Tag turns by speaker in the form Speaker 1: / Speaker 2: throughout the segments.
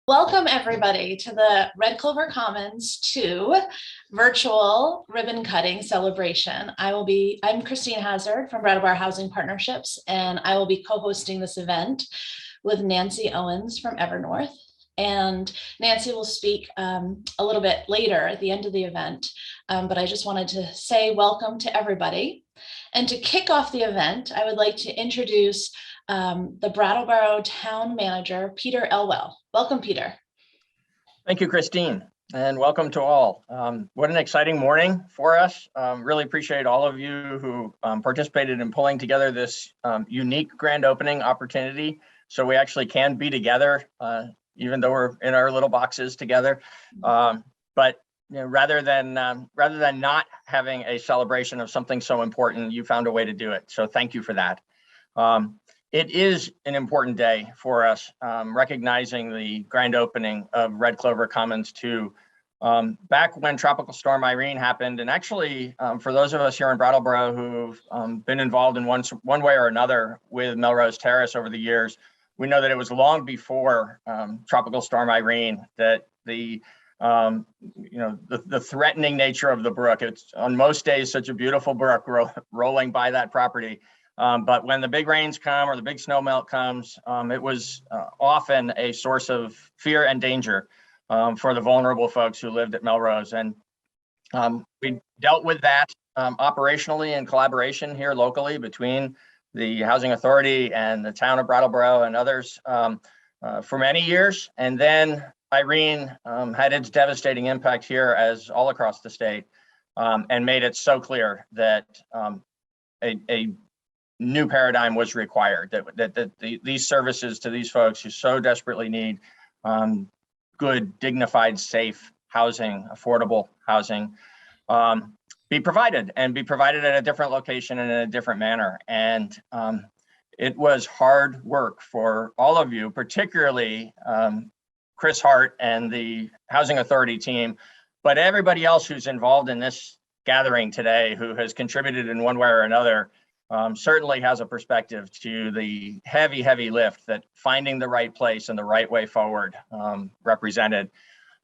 Speaker 1: Welcome everybody to the Red Clover Commons 2 virtual ribbon cutting celebration. I'm Christine Hazzard from Brattleboro Housing Partnerships, and I will be co-hosting this event with Nancy Owens from Evernorth. And Nancy will speak a little bit later at the end of the event, but I just wanted to say welcome to everybody. And to kick off the event, I would like to introduce the Brattleboro Town Manager, Peter Elwell. Welcome, Peter.
Speaker 2: Thank you, Christine, and welcome to all. What an exciting morning for us. Really appreciate all of you who participated in pulling together this unique grand opening opportunity so we actually can be together, even though we're in our little boxes together. But you know, rather than not having a celebration of something so important, you found a way to do it. So thank you for that. It is an important day for us, recognizing the grand opening of Red Clover Commons 2. Back when Tropical Storm Irene happened, and actually for those of us here in Brattleboro who've been involved in one way or another with Melrose Terrace over the years, we know that it was long before Tropical Storm Irene that the threatening nature of the brook. It's on most days such a beautiful brook rolling by that property. But when the big rains come or the big snow melt comes, it was often a source of fear and danger for the vulnerable folks who lived at Melrose. And we dealt with that operationally in collaboration here locally between the Housing Authority and the town of Brattleboro and others for many years. And then Irene had its devastating impact here as all across the state and made it so clear that a new paradigm was required, that these services to these folks who so desperately need good, dignified, safe housing, affordable housing, be provided at a different location and in a different manner. And it was hard work for all of you, particularly Chris Hart and the Housing Authority team, but everybody else who's involved in this gathering today who has contributed in one way or another certainly has a perspective to the heavy lift that finding the right place and the right way forward represented.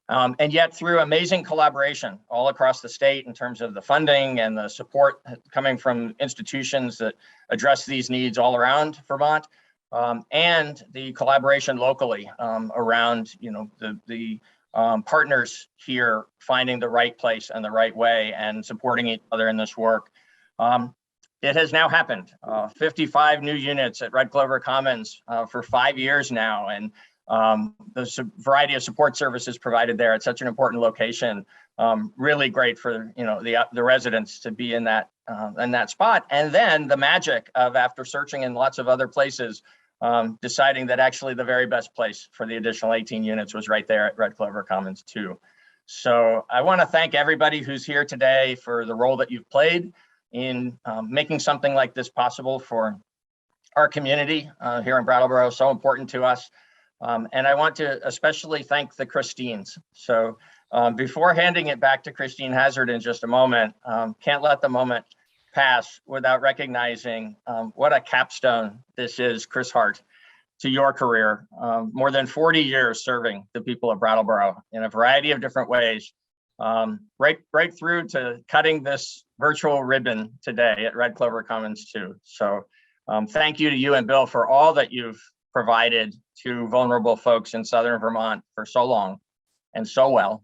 Speaker 2: And yet through amazing collaboration all across the state in terms of the funding and the support coming from institutions that address these needs all around Vermont, and the collaboration locally around the partners here finding the right place and the right way and supporting each other in this work. It has now happened. 55 new units at Red Clover Commons for 5 years now, and the variety of support services provided there at such an important location. Really great for the residents to be in that spot. And then the magic of, after searching in lots of other places, deciding that actually the very best place for the additional 18 units was right there at Red Clover Commons 2. So I want to thank everybody who's here today for the role that you've played in making something like this possible for our community here in Brattleboro, so important to us. And I want to especially thank the Christines. So before handing it back to Christine Hazzard in just a moment, can't let the moment pass without recognizing what a capstone this is, Chris Hart, to your career. More than 40 years serving the people of Brattleboro in a variety of different ways. Right through to cutting this virtual ribbon today at Red Clover Commons 2. So thank you to you and Bill for all that you've provided to vulnerable folks in Southern Vermont for so long and so well.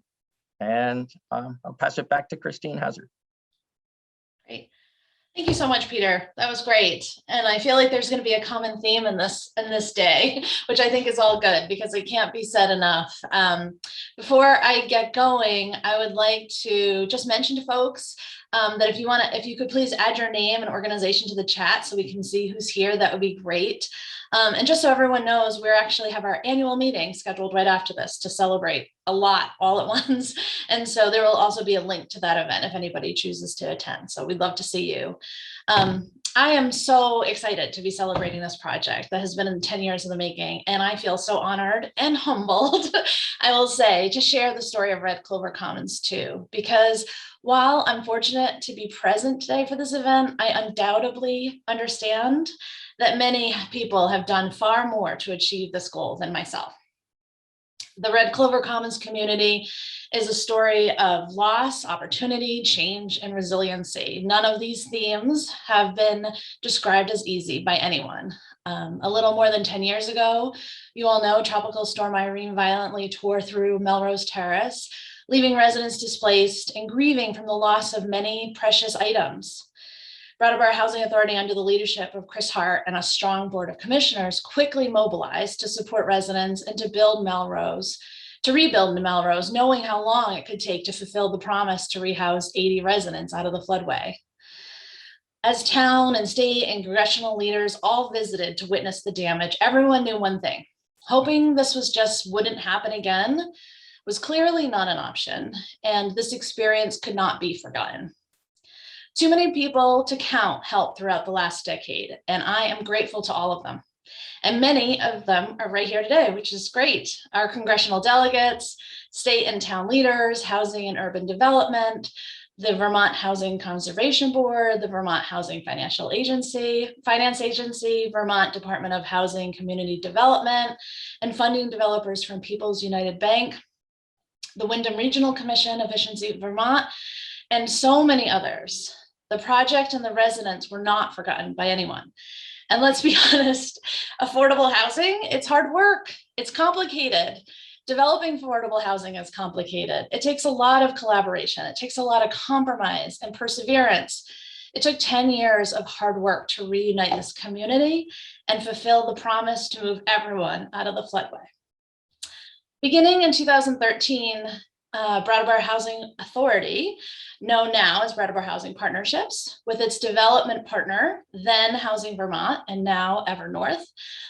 Speaker 2: And I'll pass it back to Christine Hazzard.
Speaker 1: Great. Thank you so much, Peter. That was great. And I feel like there's going to be a common theme in this day, which I think is all good because it can't be said enough. Before I get going, I would like to just mention to folks that if you could please add your name and organization to the chat so we can see who's here, that would be great. And just so everyone knows, we actually have our annual meeting scheduled right after this to celebrate a lot all at once. And so there will also be a link to that event if anybody chooses to attend. So we'd love to see you. I am so excited to be celebrating this project that has been in 10 years in the making. And I feel so honored and humbled, I will say, to share the story of Red Clover Commons 2, because while I'm fortunate to be present today for this event, I undoubtedly understand that many people have done far more to achieve this goal than myself. The Red Clover Commons community is a story of loss, opportunity, change, and resiliency. None of these themes have been described as easy by anyone. A little more than 10 years ago, you all know Tropical Storm Irene violently tore through Melrose Terrace, leaving residents displaced and grieving from the loss of many precious items. Brattleboro Housing Authority, under the leadership of Chris Hart and a strong board of commissioners, quickly mobilized to support residents and to rebuild Melrose, knowing how long it could take to fulfill the promise to rehouse 80 residents out of the floodway. As town and state and congressional leaders all visited to witness the damage, everyone knew one thing: hoping this wouldn't happen again was clearly not an option, and this experience could not be forgotten. Too many people to count helped throughout the last decade, and I am grateful to all of them. And many of them are right here today, which is great. Our congressional delegates, state and town leaders, housing and urban development, the Vermont Housing Conservation Board, the Vermont Housing Finance Agency, Vermont Department of Housing Community Development, and funding developers from People's United Bank, the Wyndham Regional Commission, Efficiency Vermont, and so many others. The project and the residents were not forgotten by anyone. And let's be honest, affordable housing, it's hard work. It's complicated. Developing affordable housing is complicated. It takes a lot of collaboration. It takes a lot of compromise and perseverance. It took 10 years of hard work to reunite this community and fulfill the promise to move everyone out of the floodway. Beginning in 2013, Brattleboro Housing Authority, known now as Brattleboro Housing Partnerships, with its development partner, then Housing Vermont and now Evernorth,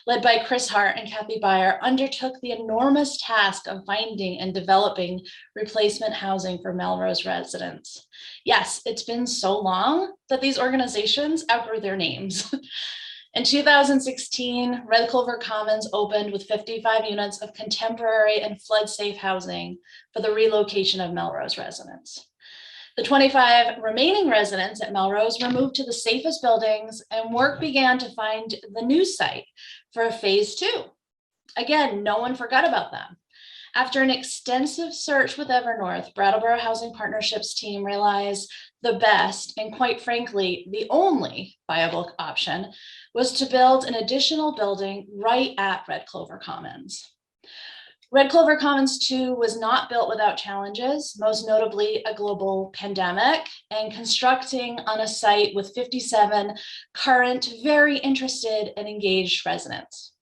Speaker 1: led by Chris Hart and Kathy Beyer, undertook the enormous task of finding and developing replacement housing for Melrose residents. Yes, it's been so long that these organizations outgrew their names. In 2016, Red Clover Commons opened with 55 units of contemporary and flood-safe housing for the relocation of Melrose residents. The 25 remaining residents at Melrose were moved to the safest buildings, and work began to find the new site for phase 2. Again, no one forgot about them. After an extensive search with Evernorth, Brattleboro Housing Partnerships team realized the best, and quite frankly, the only viable option was to build an additional building right at Red Clover Commons. Red Clover Commons 2 was not built without challenges, most notably a global pandemic, and constructing on a site with 57 current, very interested and engaged residents.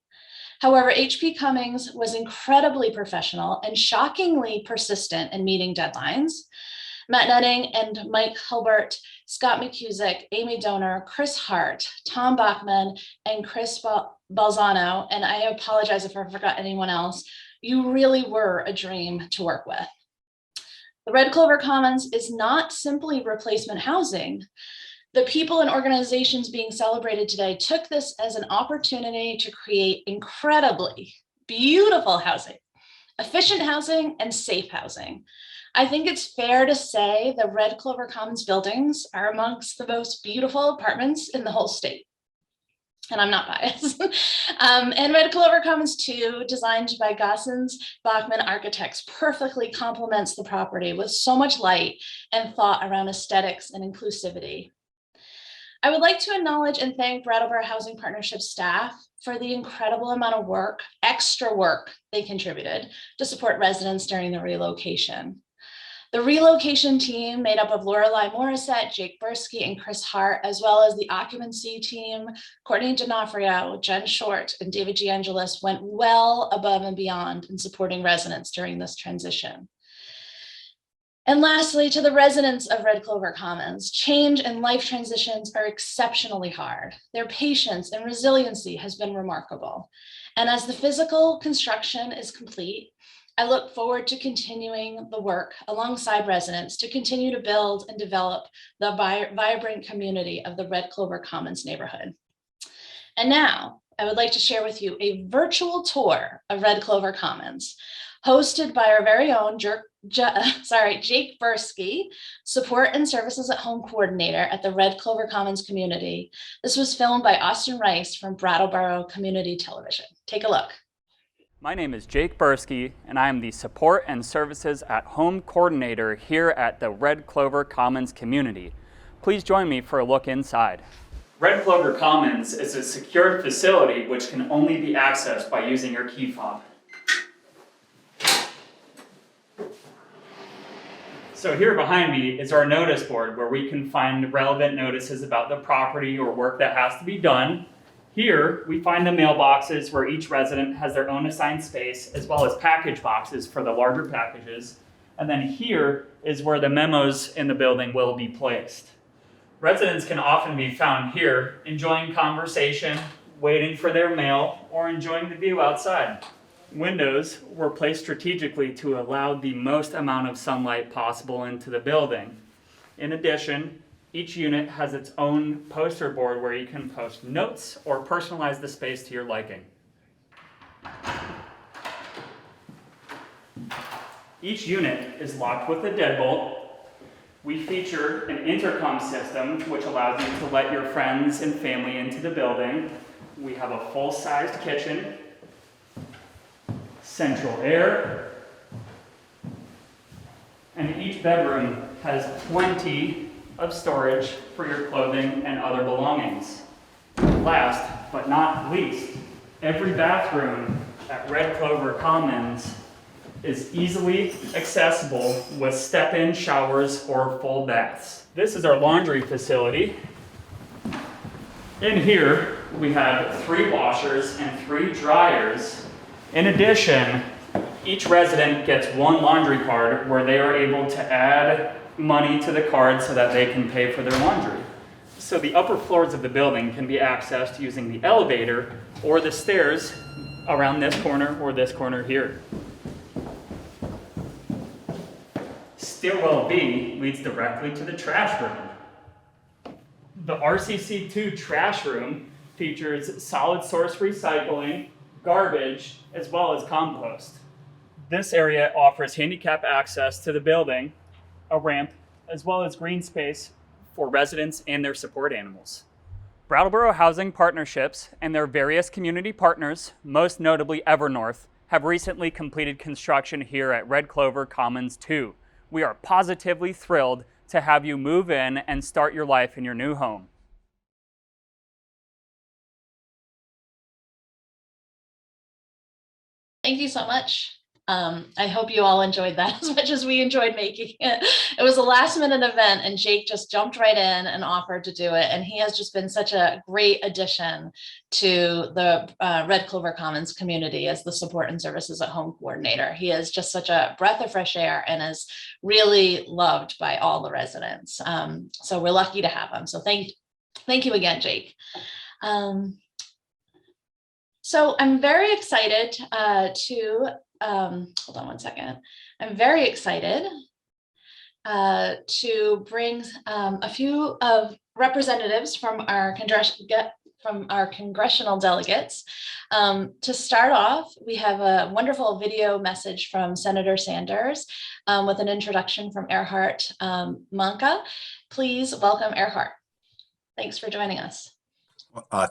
Speaker 1: However, HP Cummings was incredibly professional and shockingly persistent in meeting deadlines. Matt Nutting and Mike Hilbert, Scott McCusick, Amy Dohner, Chris Hart, Tom Bachman, and Chris Balzano, and I apologize if I forgot anyone else, you really were a dream to work with. The Red Clover Commons is not simply replacement housing. The people and organizations being celebrated today took this as an opportunity to create incredibly beautiful housing, efficient housing, and safe housing. I think it's fair to say the Red Clover Commons buildings are amongst the most beautiful apartments in the whole state. And I'm not biased. And Red Clover Commons 2, designed by Gossens Bachman Architects, perfectly complements the property with so much light and thought around aesthetics and inclusivity. I would like to acknowledge and thank Brattleboro Housing Partnership staff for the incredible amount of work, extra work they contributed to support residents during the relocation. The relocation team, made up of Lorelei Morissette, Jake Bursky, and Chris Hart, as well as the occupancy team, Courtney D'Onofrio, Jen Short, and David Giangelis, went well above and beyond in supporting residents during this transition. And lastly, to the residents of Red Clover Commons, change and life transitions are exceptionally hard. Their patience and resiliency has been remarkable. And as the physical construction is complete, I look forward to continuing the work alongside residents to continue to build and develop the vibrant community of the Red Clover Commons neighborhood. And now I would like to share with you a virtual tour of Red Clover Commons, hosted by our very own Jake Bursky, Support and Services at Home Coordinator at the Red Clover Commons community. This was filmed by Austin Rice from Brattleboro Community Television. Take a look.
Speaker 3: My name is Jake Bursky, and I am the Support and Services at Home Coordinator here at the Red Clover Commons community. Please join me for a look inside. Red Clover Commons is a secured facility which can only be accessed by using your key fob. So here behind me is our notice board where we can find relevant notices about the property or work that has to be done. Here, we find the mailboxes where each resident has their own assigned space, as well as package boxes for the larger packages. And then here is where the memos in the building will be placed. Residents can often be found here, enjoying conversation, waiting for their mail, or enjoying the view outside. Windows were placed strategically to allow the most amount of sunlight possible into the building. In addition, each unit has its own poster board where you can post notes or personalize the space to your liking. Each unit is locked with a deadbolt. We feature an intercom system which allows you to let your friends and family into the building. We have a full-sized kitchen, central air, and each bedroom has plenty of storage for your clothing and other belongings. Last but not least, every bathroom at Red Clover Commons is easily accessible with step-in showers or full baths. This is our laundry facility. In here, we have 3 washers and 3 dryers. In addition, each resident gets 1 laundry card where they are able to add money to the card so that they can pay for their laundry. So the upper floors of the building can be accessed using the elevator or the stairs around this corner or this corner here. Stairwell B leads directly to the trash room. The RCC2 trash room features solid source recycling, garbage, as well as compost. This area offers handicap access to the building, a ramp, as well as green space for residents and their support animals. Brattleboro Housing Partnerships and their various community partners, most notably Evernorth, have recently completed construction here at Red Clover Commons 2. We are positively thrilled to have you move in and start your life in your new home.
Speaker 1: Thank you so much. I hope you all enjoyed that as much as we enjoyed making it. It was a last minute event and Jake just jumped right in and offered to do it. And he has just been such a great addition to the Red Clover Commons community as the Support and Services at Home Coordinator. He is just such a breath of fresh air and is really loved by all the residents. So we're lucky to have him. So thank you again, Jake. So I'm very excited hold on one second. I'm very excited to bring a few of representatives from our congressional delegates. To start off, we have a wonderful video message from Senator Sanders with an introduction from Hart Manka. Please welcome Hart. Thanks for joining us.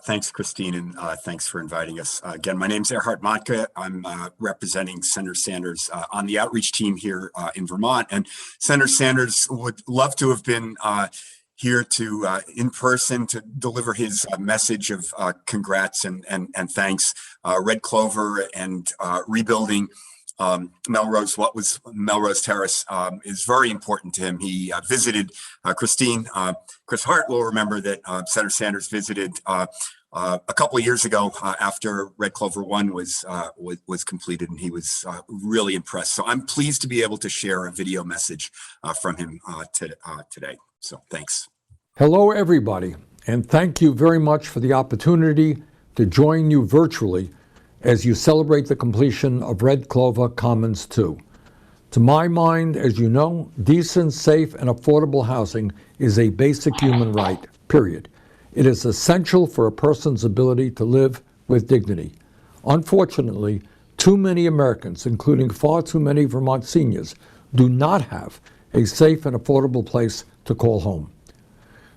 Speaker 4: Thanks, Christine, and thanks for inviting us. Again, my name's Hart Manka. I'm representing Senator Sanders on the outreach team here in Vermont. And Senator Sanders would love to have been here to in person to deliver his message of congrats and thanks. Red Clover and rebuilding Melrose, what was Melrose Terrace, is very important to him. He visited Chris Hart will remember that Senator Sanders visited a couple of years ago after Red Clover 1 was completed, and he was really impressed. So I'm pleased to be able to share a video message from him today. So thanks.
Speaker 5: Hello, everybody, and thank you very much for the opportunity to join you virtually as you celebrate the completion of Red Clover Commons 2. To my mind, as you know, decent, safe, and affordable housing is a basic human right, period. It is essential for a person's ability to live with dignity. Unfortunately, too many Americans, including far too many Vermont seniors, do not have a safe and affordable place to call home.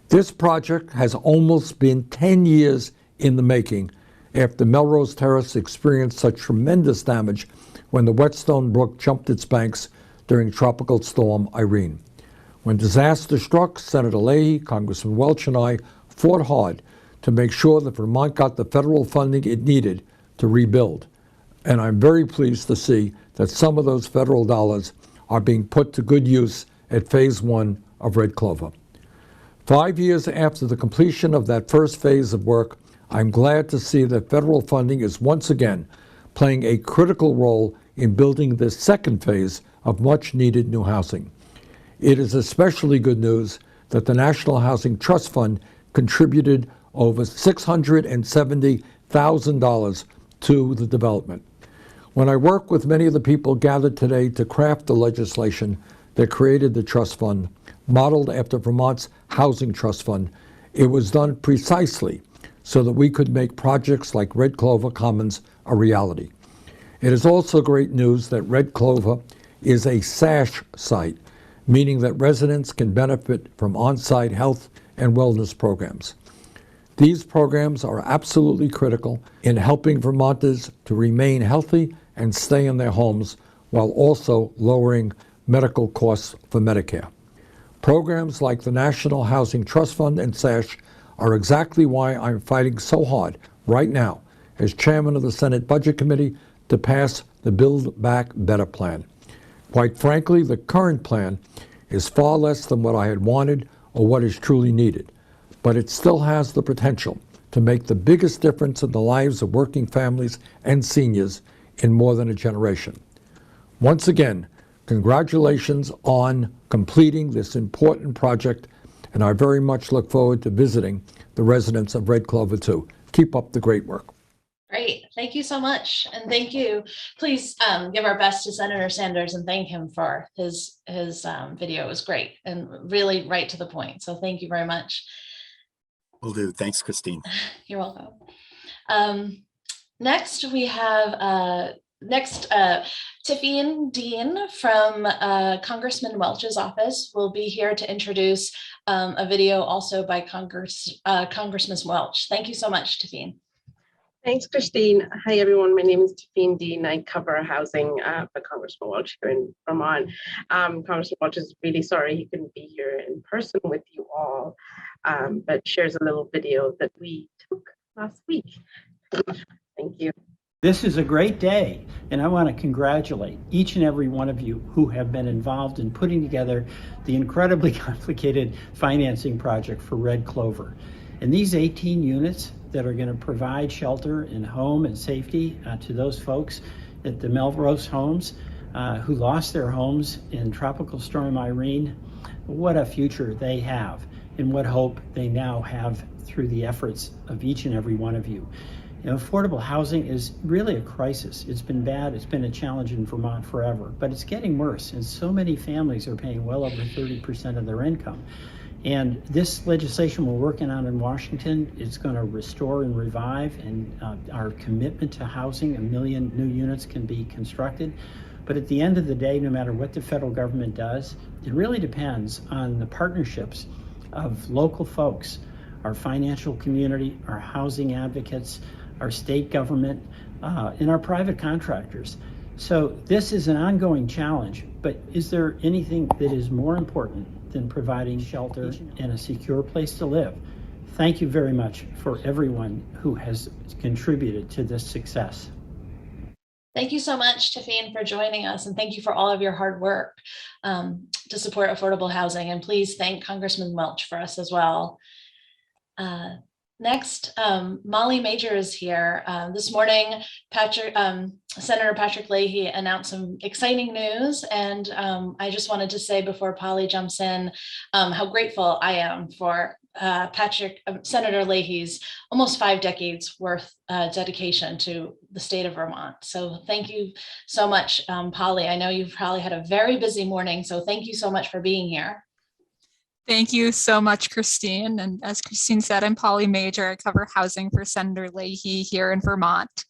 Speaker 5: This project has almost been 10 years in the making, after Melrose Terrace experienced such tremendous damage when the Whetstone Brook jumped its banks during Tropical Storm Irene. When disaster struck, Senator Leahy, Congressman Welch, and I fought hard to make sure that Vermont got the federal funding it needed to rebuild. And I'm very pleased to see that some of those federal dollars are being put to good use at Phase 1 of Red Clover. 5 years after the completion of that first phase of work, I'm glad to see that federal funding is once again playing a critical role in building this second phase of much-needed new housing. It is especially good news that the National Housing Trust Fund contributed over $670,000 to the development. When I work with many of the people gathered today to craft the legislation that created the trust fund, modeled after Vermont's Housing Trust Fund, it was done precisely so that we could make projects like Red Clover Commons a reality. It is also great news that Red Clover is a SASH site, meaning that residents can benefit from on-site health and wellness programs. These programs are absolutely critical in helping Vermonters to remain healthy and stay in their homes while also lowering medical costs for Medicare. Programs like the National Housing Trust Fund and SASH are exactly why I'm fighting so hard right now as chairman of the Senate Budget Committee to pass the Build Back Better plan. Quite frankly, the current plan is far less than what I had wanted or what is truly needed, but it still has the potential to make the biggest difference in the lives of working families and seniors in more than a generation. Once again, congratulations on completing this important project, and I very much look forward to visiting the residents of Red Clover too. Keep up the great work.
Speaker 1: Great. Thank you so much. And thank you. Please give our best to Senator Sanders and thank him for his video. It was great and really right to the point. So thank you very much.
Speaker 4: Will do. Thanks, Christine.
Speaker 1: You're welcome. Next, we have Tiffany Dean from Congressman Welch's office will be here to introduce a video also by Congressman Welch. Thank you so much, Tiffany.
Speaker 6: Thanks, Christine. Hi, everyone. My name is Tiffany Dean. I cover housing for Congressman Welch here in Vermont. Congressman Welch is really sorry he couldn't be here in person with you all, but shares a little video that we took last week. Thank you.
Speaker 7: This is a great day, and I want to congratulate each and every one of you who have been involved in putting together the incredibly complicated financing project for Red Clover. And these 18 units that are going to provide shelter and home and safety to those folks at the Melrose homes who lost their homes in Tropical Storm Irene, what a future they have and what hope they now have through the efforts of each and every one of you. You know, affordable housing is really a crisis. It's been bad. It's been a challenge in Vermont forever, but it's getting worse. And so many families are paying well over 30% of their income. And this legislation we're working on in Washington is going to restore and revive and our commitment to housing. 1 million new units can be constructed. But at the end of the day, no matter what the federal government does, it really depends on the partnerships of local folks, our financial community, our housing advocates, our state government, and our private contractors. So this is an ongoing challenge, but is there anything that is more important than providing shelter and a secure place to live? Thank you very much for everyone who has contributed to this success.
Speaker 1: Thank you so much, Tiffany, for joining us, and thank you for all of your hard work to support affordable housing. And please thank Congressman Welch for us as well. Next, Molly Major is here. This morning, Senator Patrick Leahy announced some exciting news, and I just wanted to say before Polly jumps in how grateful I am for Senator Leahy's almost 5 decades worth dedication to the state of Vermont. So thank you so much, Polly. I know you've probably had a very busy morning, so thank you so much for being here.
Speaker 8: Thank you so much, Christine. And as Christine said, I'm Polly Major. I cover housing for Senator Leahy here in Vermont.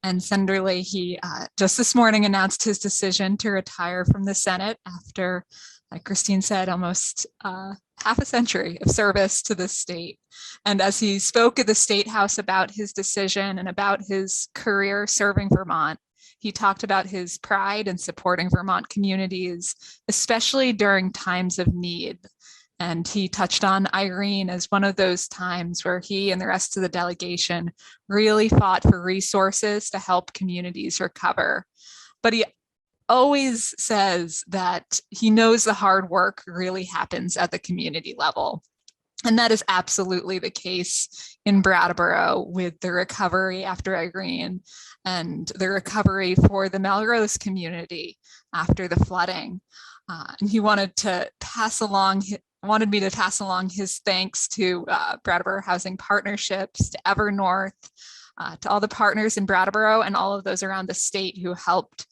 Speaker 8: And Senator Leahy just this morning announced his decision to retire from the Senate after, like Christine said, almost half a century of service to the state. And as he spoke at the State House about his decision and about his career serving Vermont, he talked about his pride in supporting Vermont communities, especially during times of need. And he touched on Irene as one of those times where he and the rest of the delegation really fought for resources to help communities recover. But he always says that he knows the hard work really happens at the community level. And that is absolutely the case in Brattleboro with the recovery after Irene and the recovery for the Melrose community after the flooding. And he wanted me to pass along his thanks to Brattleboro Housing Partnerships, to Evernorth, to all the partners in Brattleboro and all of those around the state who helped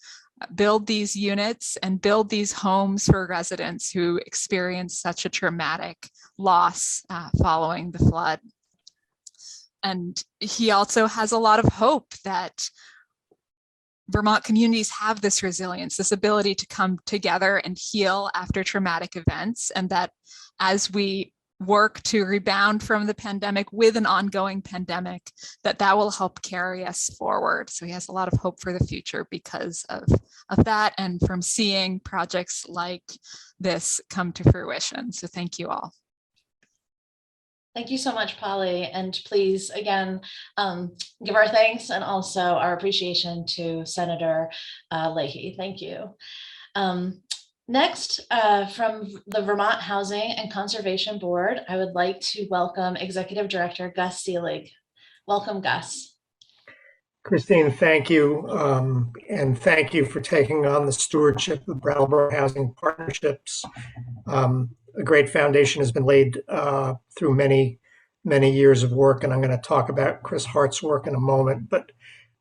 Speaker 8: build these units and build these homes for residents who experienced such a traumatic loss following the flood. And he also has a lot of hope that Vermont communities have this resilience, this ability to come together and heal after traumatic events, and that as we work to rebound from the pandemic with an ongoing pandemic, that will help carry us forward. So he has a lot of hope for the future because of that and from seeing projects like this come to fruition. So thank you all.
Speaker 1: Thank you so much, Polly. And please, again, give our thanks and also our appreciation to Senator Leahy. Thank you. Next, from the Vermont Housing and Conservation Board, I would like to welcome Executive Director Gus Seelig. Welcome, Gus.
Speaker 9: Christine, thank you. And thank you for taking on the stewardship of Brattleboro Housing Partnerships. A great foundation has been laid through many, many years of work, and I'm going to talk about Chris Hart's work in a moment. But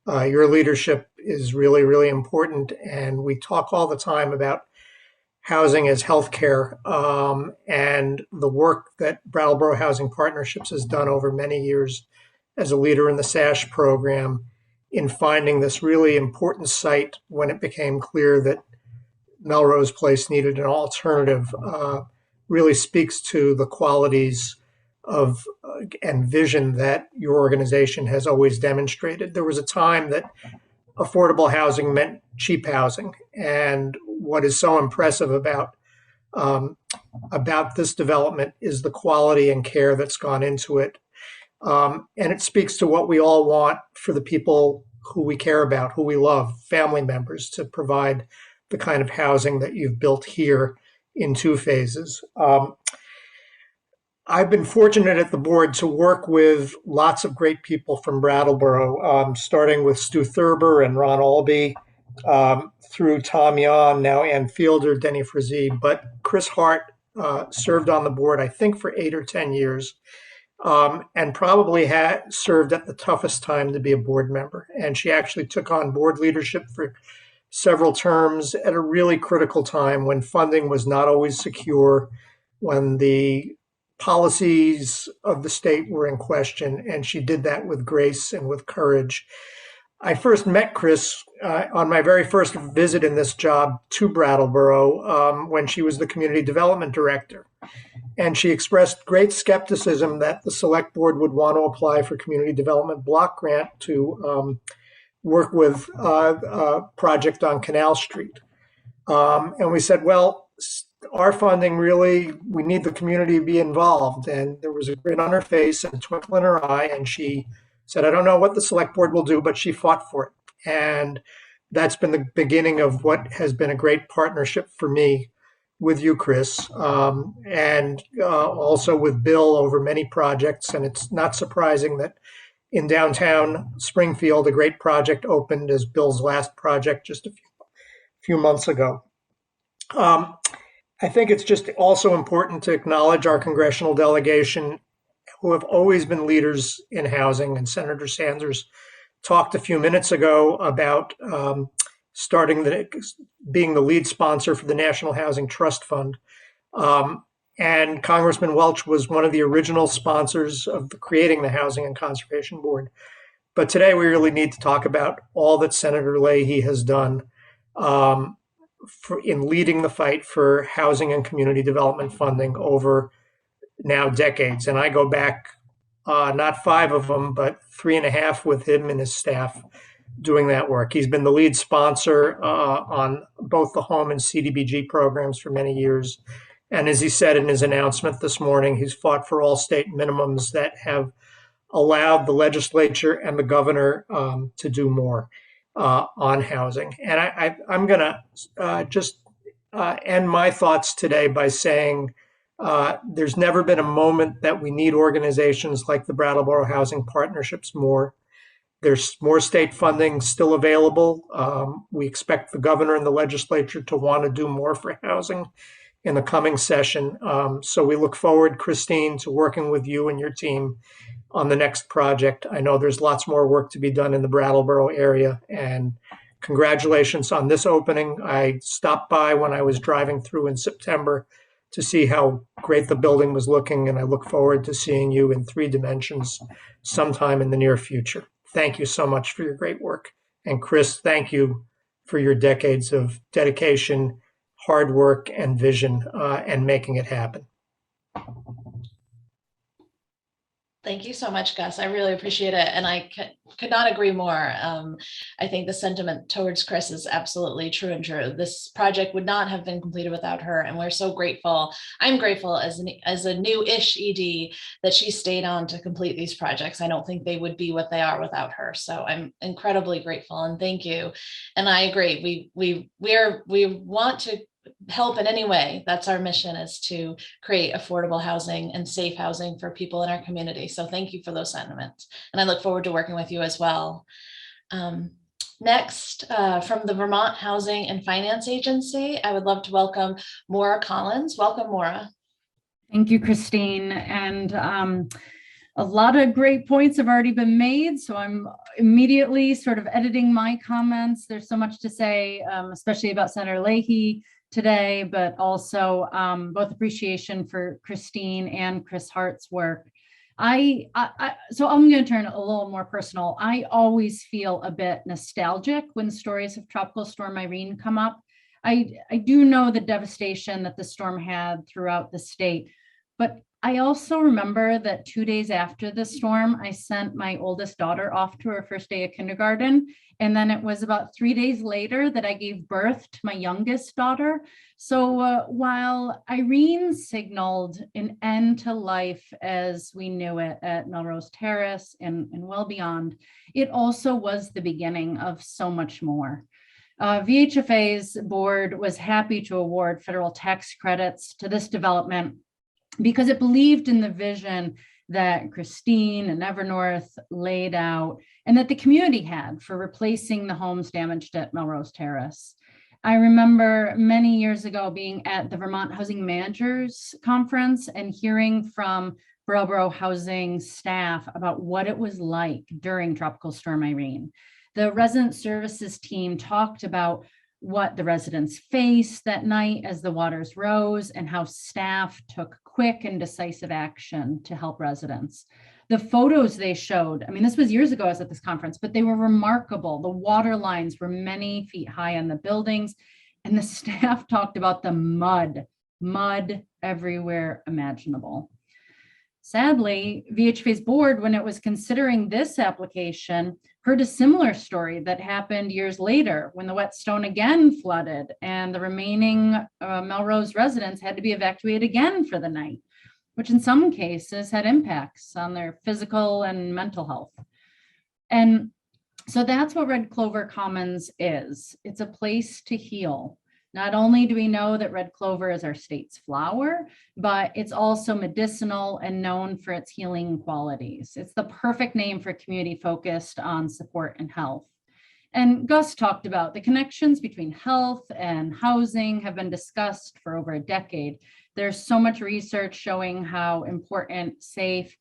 Speaker 9: your leadership is really, really important, and we talk all the time about housing as healthcare, and the work that Brattleboro Housing Partnerships has done over many years as a leader in the SASH program in finding this really important site when it became clear that Melrose Place needed an alternative, really speaks to the qualities of and vision that your organization has always demonstrated. There was a time that affordable housing meant cheap housing, and what is so impressive about this development is the quality and care that's gone into it, and it speaks to what we all want for the people who we care about, who we love, family members, to provide the kind of housing that you've built here in 2 phases. I've been fortunate at the board to work with lots of great people from Brattleboro, starting with Stu Thurber and Ron Albee, through Tom Yahn, now Ann Fielder, Denny Frazee. But Chris Hart served on the board, I think, for 8 or 10 years, and probably had served at the toughest time to be a board member. And she actually took on board leadership for several terms at a really critical time when funding was not always secure, when the policies of the state were in question, and she did that with grace and with courage. I first met Chris on my very first visit in this job to Brattleboro when she was the community development director. And she expressed great skepticism that the select board would want to apply for community development block grant to work with a project on Canal Street. And we said, well, our funding really, we need the community to be involved. And there was a grin on her face and a twinkle in her eye. And she said, I don't know what the select board will do, but she fought for it. And that's been the beginning of what has been a great partnership for me with you, Chris, and also with Bill over many projects. And it's not surprising that in downtown Springfield, a great project opened as Bill's last project just a few months ago. I think it's just also important to acknowledge our congressional delegation, who have always been leaders in housing. And Senator Sanders talked a few minutes ago about being the lead sponsor for the National Housing Trust Fund. And Congressman Welch was one of the original sponsors of creating the Housing and Conservation Board. But today we really need to talk about all that Senator Leahy has done in leading the fight for housing and community development funding over now decades. And I go back not 5 of them, but 3.5 with him and his staff doing that work. He's been the lead sponsor on both the home and CDBG programs for many years. And as he said in his announcement this morning, he's fought for all state minimums that have allowed the legislature and the governor to do more on housing. And I'm going to just end my thoughts today by saying there's never been a moment that we need organizations like the Brattleboro Housing Partnerships more. There's more state funding still available. We expect the governor and the legislature to want to do more for housing in the coming session. So we look forward, Christine, to working with you and your team on the next project. I know there's lots more work to be done in the Brattleboro area, and congratulations on this opening. I stopped by when I was driving through in September to see how great the building was looking, and I look forward to seeing you in 3 dimensions sometime in the near future. Thank you so much for your great work. And Chris, thank you for your decades of dedication, hard work, and vision, and making it happen.
Speaker 1: Thank you so much, Gus. I really appreciate it. And I could not agree more. I think the sentiment towards Chris is absolutely true and true. This project would not have been completed without her. And we're so grateful. I'm grateful as a new-ish ED that she stayed on to complete these projects. I don't think they would be what they are without her. So I'm incredibly grateful and thank you. And I agree. We want to help in any way. That's our mission, is to create affordable housing and safe housing for people in our community. So thank you for those sentiments. And I look forward to working with you as well. Next, from the Vermont Housing and Finance Agency, I would love to welcome Maura Collins. Welcome, Maura.
Speaker 10: Thank you, Christine. And a lot of great points have already been made, so I'm immediately sort of editing my comments. There's so much to say, especially about Senator Leahy today, but also both appreciation for Christine and Chris Hart's work. So I'm going to turn a little more personal. I always feel a bit nostalgic when stories of Tropical Storm Irene come up. I do know the devastation that the storm had throughout the state, but I also remember that 2 days after the storm, I sent my oldest daughter off to her first day of kindergarten. And then it was about 3 days later that I gave birth to my youngest daughter. So while Irene signaled an end to life as we knew it at Melrose Terrace and well beyond, it also was the beginning of so much more. VHFA's board was happy to award federal tax credits to this development because it believed in the vision that Christine and Evernorth laid out and that the community had for replacing the homes damaged at Melrose Terrace. I remember many years ago being at the Vermont Housing Managers Conference and hearing from Brattleboro Housing staff about what it was like during Tropical Storm Irene. The resident services team talked about what the residents faced that night as the waters rose and how staff took quick and decisive action to help residents. The photos they showed, I mean, this was years ago I was at this conference, but they were remarkable. The water lines were many feet high on the buildings, and the staff talked about the mud everywhere imaginable. Sadly, VHFA's board, when it was considering this application, heard a similar story that happened years later when the Whetstone again flooded and the remaining Melrose residents had to be evacuated again for the night, which in some cases had impacts on their physical and mental health. And so that's what Red Clover Commons is. It's a place to heal. Not only do we know that red clover is our state's flower, but it's also medicinal and known for its healing qualities. It's the perfect name for a community focused on support and health. And Gus talked about the connections between health and housing have been discussed for over a decade. There's so much research showing how important, safe,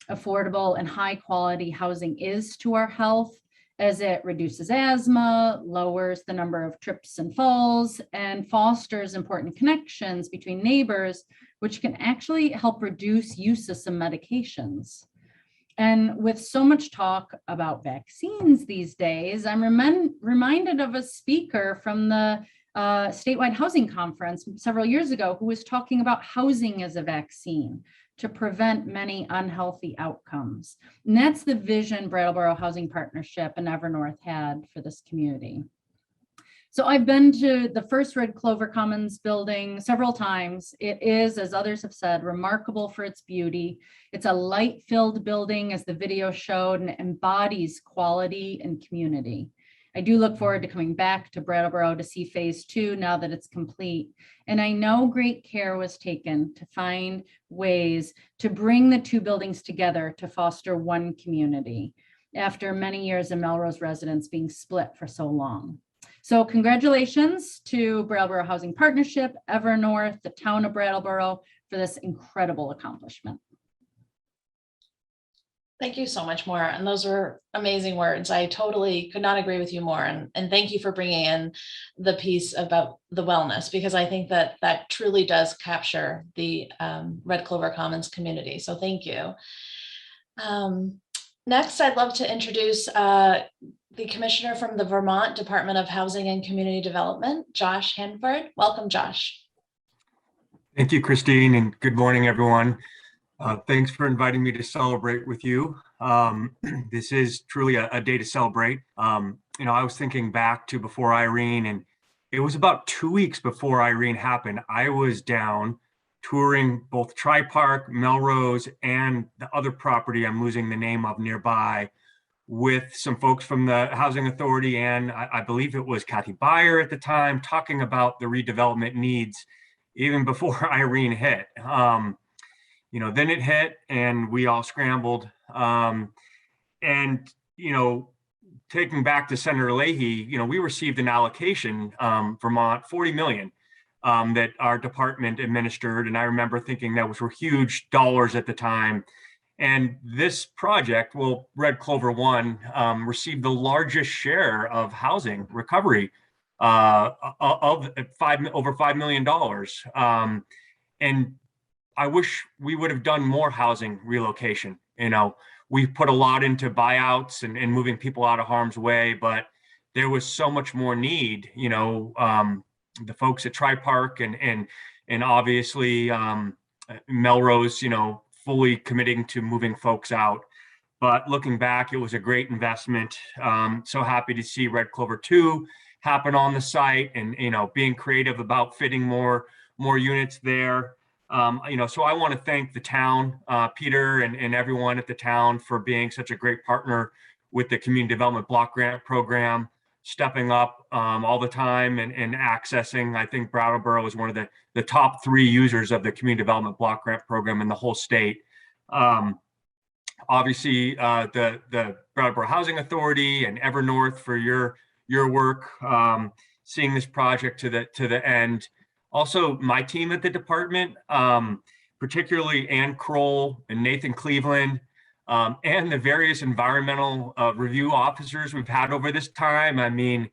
Speaker 10: affordable, and high quality housing is to our health, as it reduces asthma, lowers the number of trips and falls, and fosters important connections between neighbors, which can actually help reduce use of some medications. And with so much talk about vaccines these days, I'm reminded of a speaker from the statewide housing conference several years ago who was talking about housing as a vaccine. to prevent many unhealthy outcomes. And that's the vision Brattleboro Housing Partnership and Evernorth had for this community. So I've been to the first Red Clover Commons building several times. It is, as others have said, remarkable for its beauty. It's a light-filled building, as the video showed, and embodies quality and community. I do look forward to coming back to Brattleboro to see phase 2 now that it's complete. And I know great care was taken to find ways to bring the two buildings together to foster one community after many years of Melrose residents being split for so long. So congratulations to Brattleboro Housing Partnership, Evernorth, the town of Brattleboro for this incredible accomplishment.
Speaker 1: Thank you so much, Maura. And those were amazing words. I totally could not agree with you more. And thank you for bringing in the piece about the wellness, because I think that that truly does capture the Red Clover Commons community. So thank you. Next, I'd love to introduce the commissioner from the Vermont Department of Housing and Community Development, Josh Hanford. Welcome, Josh.
Speaker 11: Thank you, Christine, and good morning, everyone. Thanks for inviting me to celebrate with you. This is truly a day to celebrate. I was thinking back to before Irene, and it was about 2 weeks before Irene happened. I was down touring both Tri Park, Melrose, and the other property I'm losing the name of nearby, with some folks from the Housing Authority, and I believe it was Kathy Beyer at the time, talking about the redevelopment needs even before Irene hit. Then it hit and we all scrambled. Taking back to Senator Leahy, we received an allocation, Vermont, 40 million that our department administered. And I remember thinking that were huge dollars at the time. And this project, Red Clover 1, received the largest share of housing recovery of over $5 million. And I wish we would have done more housing relocation. We put a lot into buyouts and moving people out of harm's way, but there was so much more need. The folks at Tri Park and obviously Melrose, fully committing to moving folks out. But looking back, it was a great investment. So happy to see Red Clover 2 happen on the site, and being creative about fitting more units there. So I want to thank the town, Peter and everyone at the town, for being such a great partner with the Community Development Block Grant Program, stepping up all the time and accessing. I think Brattleboro is one of the top 3 users of the Community Development Block Grant Program in the whole state. Obviously, the Brattleboro Housing Authority and Evernorth for your work, seeing this project to the end. Also, my team at the department, particularly Ann Kroll and Nathan Cleveland, and the various environmental review officers we've had over this time. I mean,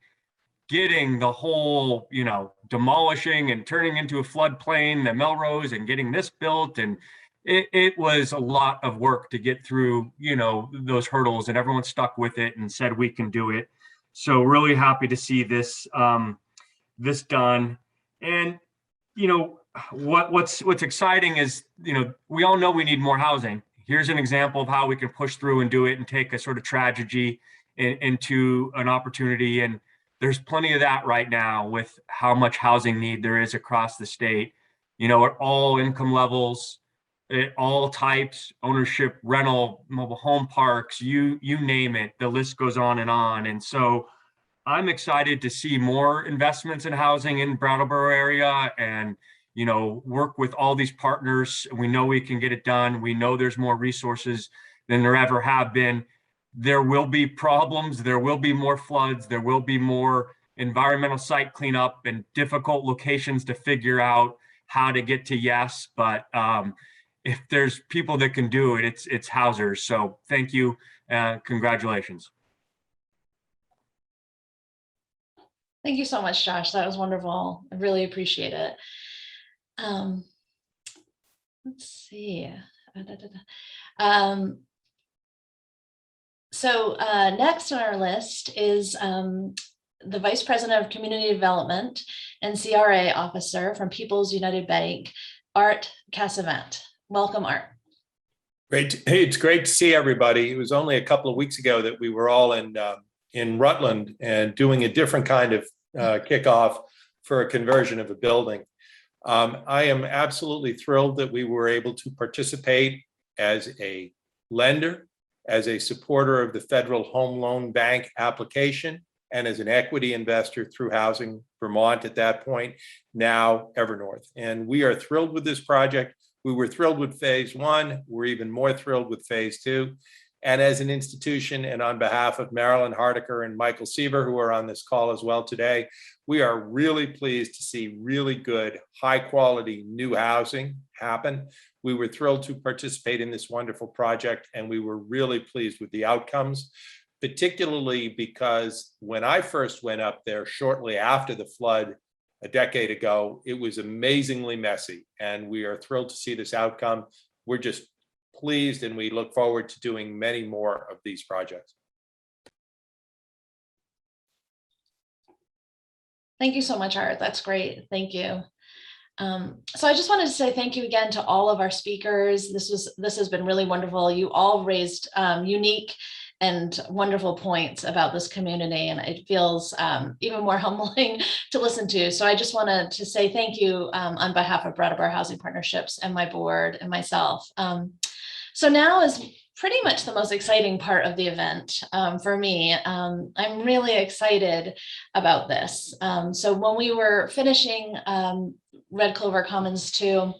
Speaker 11: getting the whole, demolishing and turning into a floodplain, the Melrose, and getting this built. And it was a lot of work to get through, those hurdles, and everyone stuck with it and said we can do it. So really happy to see this done. And what's exciting is, we all know we need more housing. Here's an example of how we can push through and do it and take a sort of tragedy into an opportunity. And there's plenty of that right now with how much housing need there is across the state, at all income levels, at all types, ownership, rental, mobile home parks, you name it, the list goes on. And so I'm excited to see more investments in housing in Brattleboro area, and work with all these partners. We know we can get it done. We know there's more resources than there ever have been. There will be problems. There will be more floods. There will be more environmental site cleanup and difficult locations to figure out how to get to yes. But if there's people that can do it, it's housers. So thank you. Congratulations.
Speaker 1: Thank you so much, Josh. That was wonderful. I really appreciate it. Let's see. So next on our list is the Vice President of Community Development and CRA Officer from People's United Bank, Art Cassavant. Welcome, Art.
Speaker 12: Great. Hey, it's great to see everybody. It was only a couple of weeks ago that we were all in Rutland and doing a different kind of kickoff for a conversion of a building. I am absolutely thrilled that we were able to participate as a lender, as a supporter of the Federal Home Loan Bank application, and as an equity investor through Housing Vermont at that point, now Evernorth. And we are thrilled with this project. We were thrilled with phase one. We're even more thrilled with phase two. And as an institution, and on behalf of Marilyn Hardiker and Michael Siever, who are on this call as well today, we are really pleased to see really good, high quality new housing happen. We were thrilled to participate in this wonderful project, and we were really pleased with the outcomes, particularly because when I first went up there shortly after the flood a decade ago, it was amazingly messy, and we are thrilled to see this outcome. We're just pleased, and we look forward to doing many more of these projects.
Speaker 1: Thank you so much, Art. That's great. Thank you. So I just wanted to say thank you again to all of our speakers. This has been really wonderful. You all raised unique and wonderful points about this community, and it feels even more humbling to listen to. So I just wanted to say thank you on behalf of Brattleboro Housing Partnerships and my board and myself. So now is pretty much the most exciting part of the event for me. I'm really excited about this. So when we were finishing Red Clover Commons 2,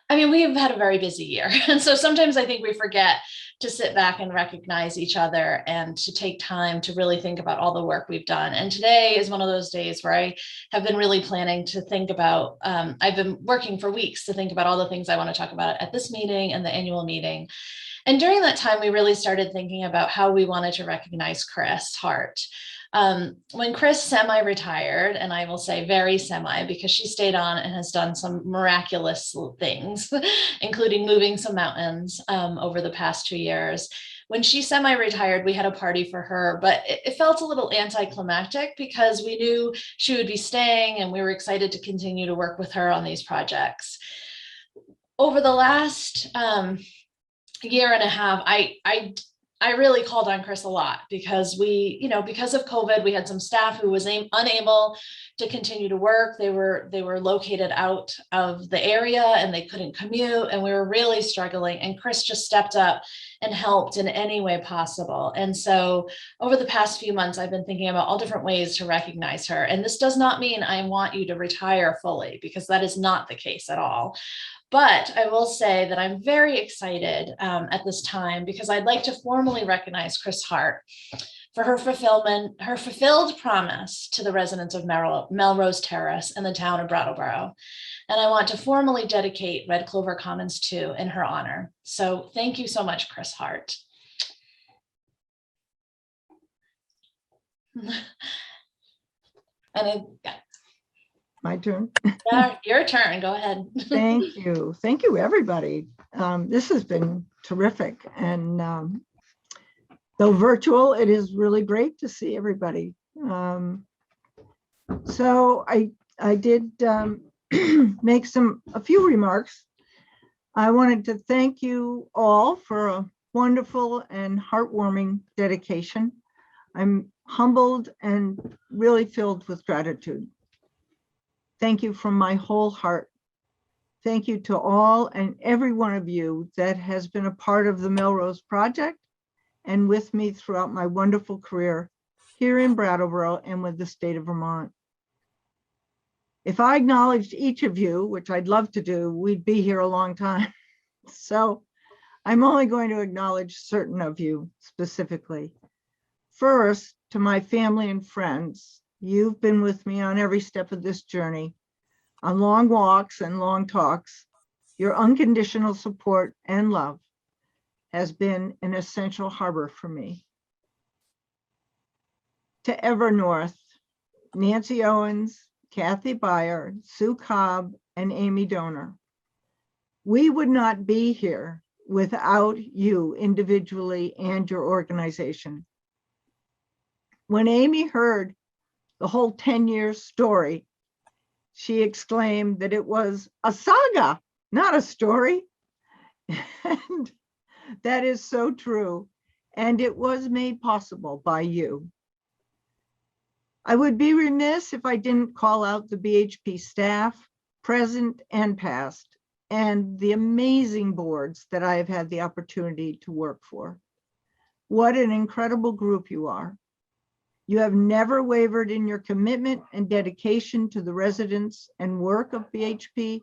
Speaker 1: I mean, we've had a very busy year. And so sometimes I think we forget to sit back and recognize each other and to take time to really think about all the work we've done. And today is one of those days where I have been really planning to think about, I've been working for weeks to think about all the things I want to talk about at this meeting and the annual meeting. And during that time, we really started thinking about how we wanted to recognize Chris Hart. When Chris semi-retired, and I will say very semi, because she stayed on and has done some miraculous things, including moving some mountains over the past 2 years. When she semi-retired, we had a party for her, but it felt a little anticlimactic because we knew she would be staying and we were excited to continue to work with her on these projects. Over the last year and a half, I really called on Chris a lot because because of COVID, we had some staff who was unable to continue to work. They were located out of the area and they couldn't commute, and we were really struggling. And Chris just stepped up and helped in any way possible. And so over the past few months, I've been thinking about all different ways to recognize her. And this does not mean I want you to retire fully, because that is not the case at all. But I will say that I'm very excited at this time because I'd like to formally recognize Chris Hart for her fulfilled promise to the residents of Melrose Terrace and the town of Brattleboro. And I want to formally dedicate Red Clover Commons 2 in her honor. So thank you so much, Chris Hart.
Speaker 13: My turn.
Speaker 1: Yeah, your turn. Go ahead.
Speaker 13: Thank you. Thank you, everybody. This has been terrific. And though virtual, it is really great to see everybody. So I did make a few remarks. I wanted to thank you all for a wonderful and heartwarming dedication. I'm humbled and really filled with gratitude. Thank you from my whole heart. Thank you to all and every one of you that has been a part of the Melrose Project and with me throughout my wonderful career here in Brattleboro and with the state of Vermont. If I acknowledged each of you, which I'd love to do, we'd be here a long time. So I'm only going to acknowledge certain of you specifically. First, to my family and friends, you've been with me on every step of this journey, on long walks and long talks. Your unconditional support and love has been an essential harbor for me. To Evernorth, Nancy Owens, Kathy Beyer, Sue Cobb, and Amy Dohner. We would not be here without you individually and your organization. When Amy heard the whole 10-year story, she exclaimed that it was a saga, not a story. And that is so true. And it was made possible by you. I would be remiss if I didn't call out the BHP staff, present and past, and the amazing boards that I have had the opportunity to work for. What an incredible group you are. You have never wavered in your commitment and dedication to the residents and work of BHP.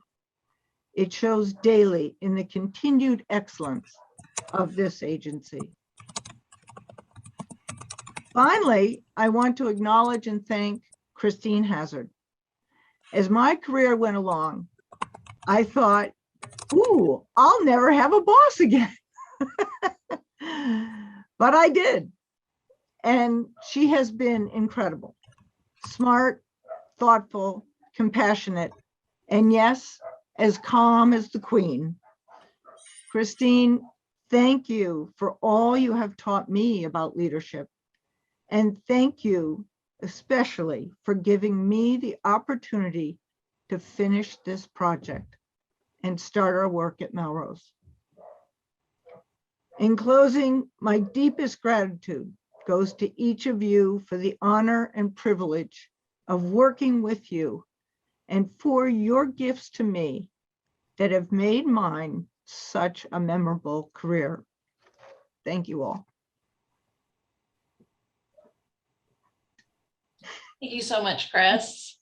Speaker 13: It shows daily in the continued excellence of this agency. Finally, I want to acknowledge and thank Christine Hazzard. As my career went along, I thought, ooh, I'll never have a boss again. But I did. And she has been incredible, smart, thoughtful, compassionate, and yes, as calm as the queen. Christine, thank you for all you have taught me about leadership. And thank you especially for giving me the opportunity to finish this project and start our work at Melrose. In closing, my deepest gratitude goes to each of you for the honor and privilege of working with you and for your gifts to me that have made mine such a memorable career. Thank you all.
Speaker 1: Thank you so much, Chris.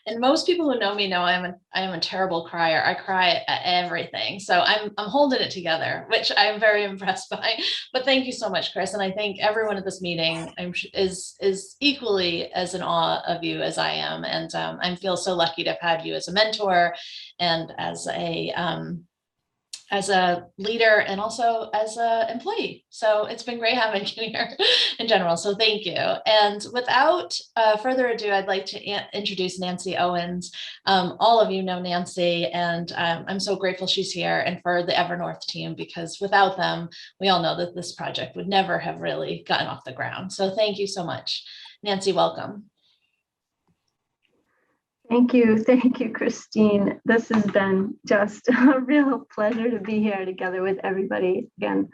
Speaker 1: And most people who know me know I am a terrible crier. I cry at everything. So I'm holding it together, which I'm very impressed by. But thank you so much, Chris. And I think everyone at this meeting is equally as in awe of you as I am. And I feel so lucky to have had you as a mentor and as a leader and also as an employee. So it's been great having you here in general. So thank you. And without further ado, I'd like to introduce Nancy Owens. All of you know Nancy, and I'm so grateful she's here, and for the Evernorth team, because without them, we all know that this project would never have really gotten off the ground. So thank you so much. Nancy, welcome.
Speaker 14: Thank you, Christine. This has been just a real pleasure to be here together with everybody again,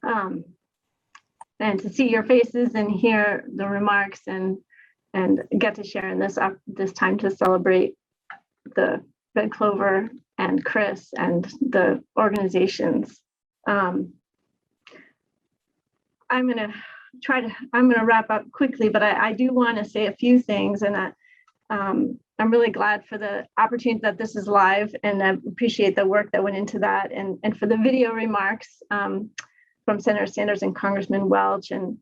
Speaker 14: and to see your faces and hear the remarks and get to share in this time to celebrate the Red Clover and Chris and the organizations. I'm gonna wrap up quickly, but I do want to say a few things, and I'm really glad for the opportunity that this is live, and I appreciate the work that went into that, and for the video remarks from Senator Sanders and Congressman Welch, and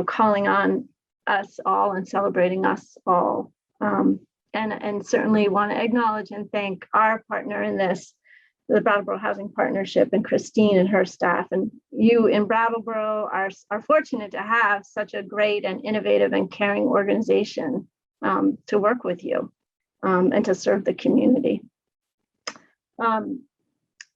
Speaker 14: calling on us all and celebrating us all, and certainly want to acknowledge and thank our partner in this, the Brattleboro Housing Partnership, and Christine and her staff. And you in Brattleboro are fortunate to have such a great and innovative and caring organization to work with you and to serve the community.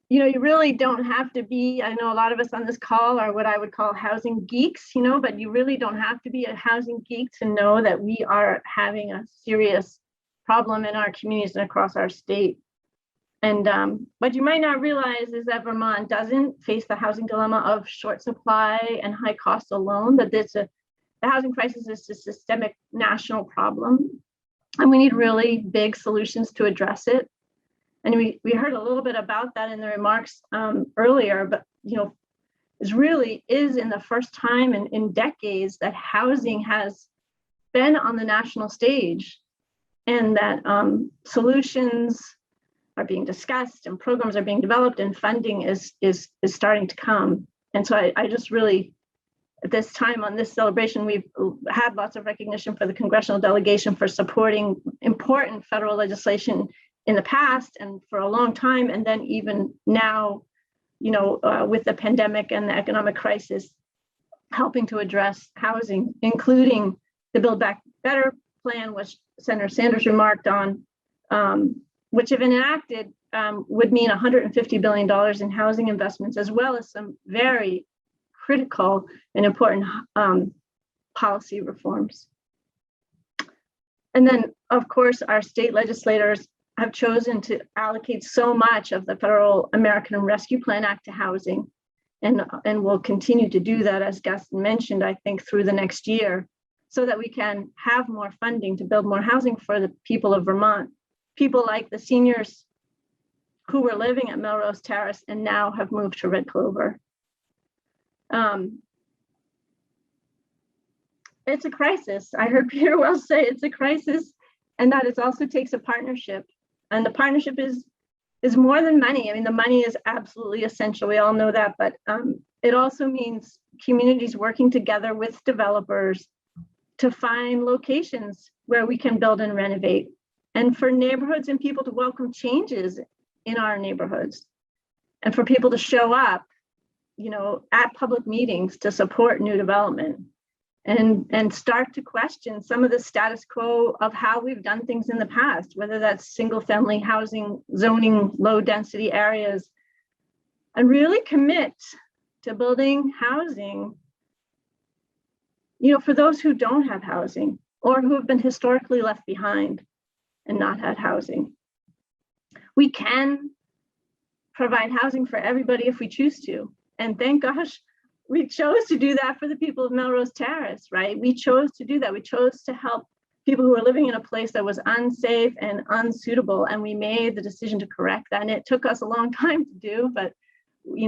Speaker 14: You really don't have to be, I know a lot of us on this call are what I would call housing geeks, but you really don't have to be a housing geek to know that we are having a serious problem in our communities and across our state. And what you might not realize is that Vermont doesn't face the housing dilemma of short supply and high costs alone, that the housing crisis is a systemic national problem, and we need really big solutions to address it. And we heard a little bit about that in the remarks earlier, but this really is in the first time in decades that housing has been on the national stage, and that solutions are being discussed and programs are being developed and funding is starting to come. And so I just really, at this time on this celebration, we've had lots of recognition for the congressional delegation for supporting important federal legislation in the past and for a long time. And then even now, with the pandemic and the economic crisis, helping to address housing, including the Build Back Better plan, which Senator Sanders remarked on, which if enacted would mean $150 billion in housing investments, as well as some very critical and important policy reforms. And then, of course, our state legislators have chosen to allocate so much of the Federal American Rescue Plan Act to housing, and will continue to do that, as Gaston mentioned, I think through the next year, so that we can have more funding to build more housing for the people of Vermont. People like the seniors who were living at Melrose Terrace and now have moved to Red Clover. It's a crisis. I heard Peter Wells say it's a crisis, and that it also takes a partnership. And the partnership is more than money. I mean, the money is absolutely essential. We all know that, but it also means communities working together with developers to find locations where we can build and renovate, and for neighborhoods and people to welcome changes in our neighborhoods, and for people to show up, at public meetings to support new development, and start to question some of the status quo of how we've done things in the past, whether that's single family housing, zoning, low density areas, and really commit to building housing, for those who don't have housing or who have been historically left behind and not had housing. We can provide housing for everybody if we choose to. And thank gosh, we chose to do that for the people of Melrose Terrace, right? We chose to do that. We chose to help people who were living in a place that was unsafe and unsuitable. And we made the decision to correct that. And it took us a long time to do, but we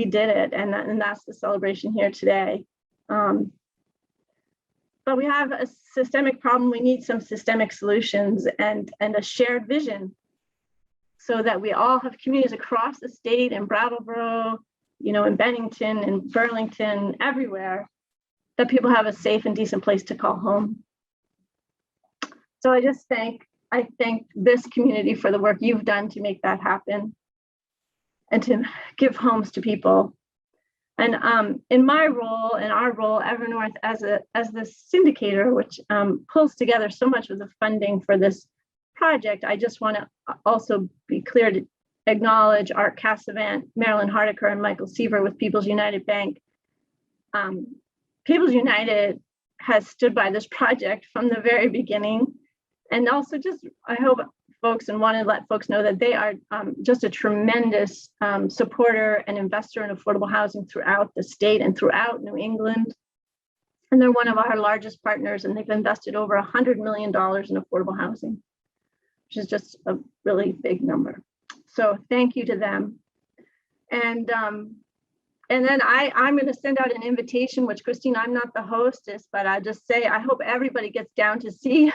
Speaker 14: did it. And that's the celebration here today. But we have a systemic problem. We need some systemic solutions and a shared vision, so that we all have communities across the state, in Brattleboro, in Bennington, in Burlington, everywhere, that people have a safe and decent place to call home. So I thank this community for the work you've done to make that happen and to give homes to people. And in my role, in our role, Evernorth as the syndicator, which pulls together so much of the funding for this project, I just want to also be clear to acknowledge Art Cassavant, Marilyn Hardiker, and Michael Seaver with People's United Bank. People's United has stood by this project from the very beginning. And also I hope folks and want to let folks know that they are just a tremendous supporter and investor in affordable housing throughout the state and throughout New England. And they're one of our largest partners, and they've invested over $100 million in affordable housing, which is just a really big number. So thank you to them. And then I'm going to send out an invitation, which, Christine, I'm not the hostess, but I just say, I hope everybody gets down to see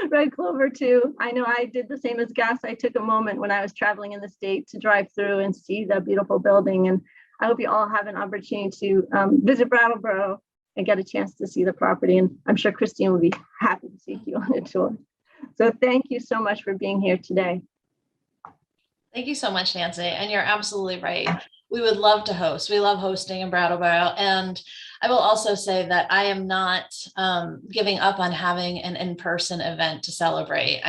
Speaker 14: Red Clover too. I know I did the same as Gas. I took a moment when I was traveling in the state to drive through and see the beautiful building. And I hope you all have an opportunity to visit Brattleboro and get a chance to see the property. And I'm sure Christine will be happy to take you on a tour. So thank you so much for being here today.
Speaker 1: Thank you so much, Nancy. And you're absolutely right. We would love to host. We love hosting in Brattleboro. And I will also say that I am not giving up on having an in-person event to celebrate.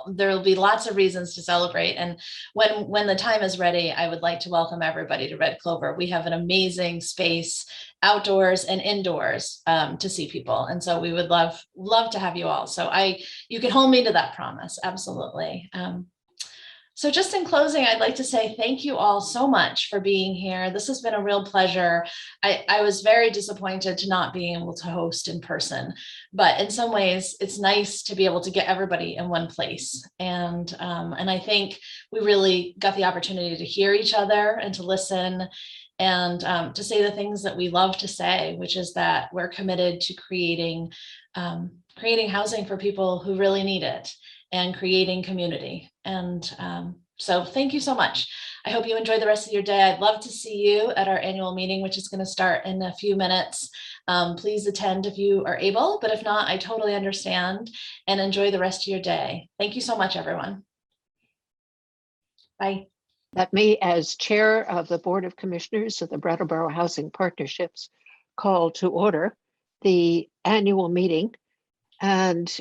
Speaker 1: There will be lots of reasons to celebrate. And when the time is ready, I would like to welcome everybody to Red Clover. We have an amazing space outdoors and indoors to see people. And so we would love to have you all. So you can hold me to that promise. Absolutely. So just in closing, I'd like to say thank you all so much for being here. This has been a real pleasure. I was very disappointed to not being able to host in person, but in some ways it's nice to be able to get everybody in one place. And I think we really got the opportunity to hear each other and to listen and to say the things that we love to say, which is that we're committed to creating housing for people who really need it, and creating community. And so thank you so much. I hope you enjoy the rest of your day. I'd love to see you at our annual meeting, which is going to start in a few minutes. Please attend if you are able, but if not, I totally understand, and enjoy the rest of your day. Thank you so much, everyone. Bye.
Speaker 15: Let me, as chair of the Board of Commissioners of the Brattleboro Housing Partnerships, call to order the annual meeting and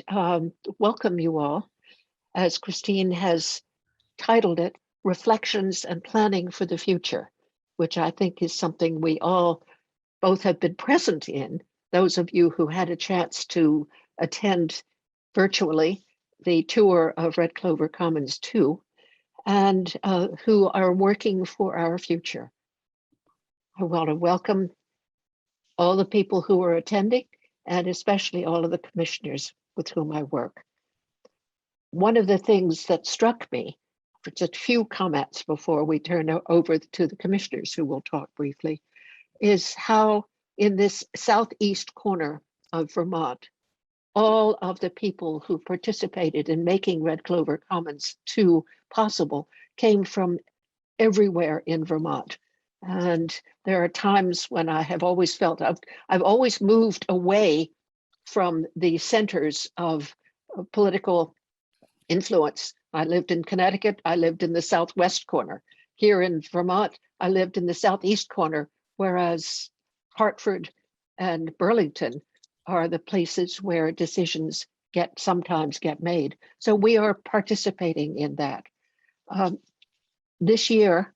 Speaker 15: welcome you all. As Christine has titled it, Reflections and Planning for the Future, which I think is something we all both have been present in. Those of you who had a chance to attend virtually the tour of Red Clover Commons 2 and who are working for our future. I want to welcome all the people who are attending and especially all of the commissioners with whom I work. One of the things that struck me, just a few comments before we turn over to the commissioners who will talk briefly, is how in this southeast corner of Vermont, all of the people who participated in making Red Clover Commons 2 possible came from everywhere in Vermont. And there are times when I have always felt I've always moved away from the centers of political influence. I lived in Connecticut, I lived in the southwest corner. Here in Vermont, I lived in the southeast corner, whereas Hartford and Burlington are the places where decisions sometimes get made. So we are participating in that. This year,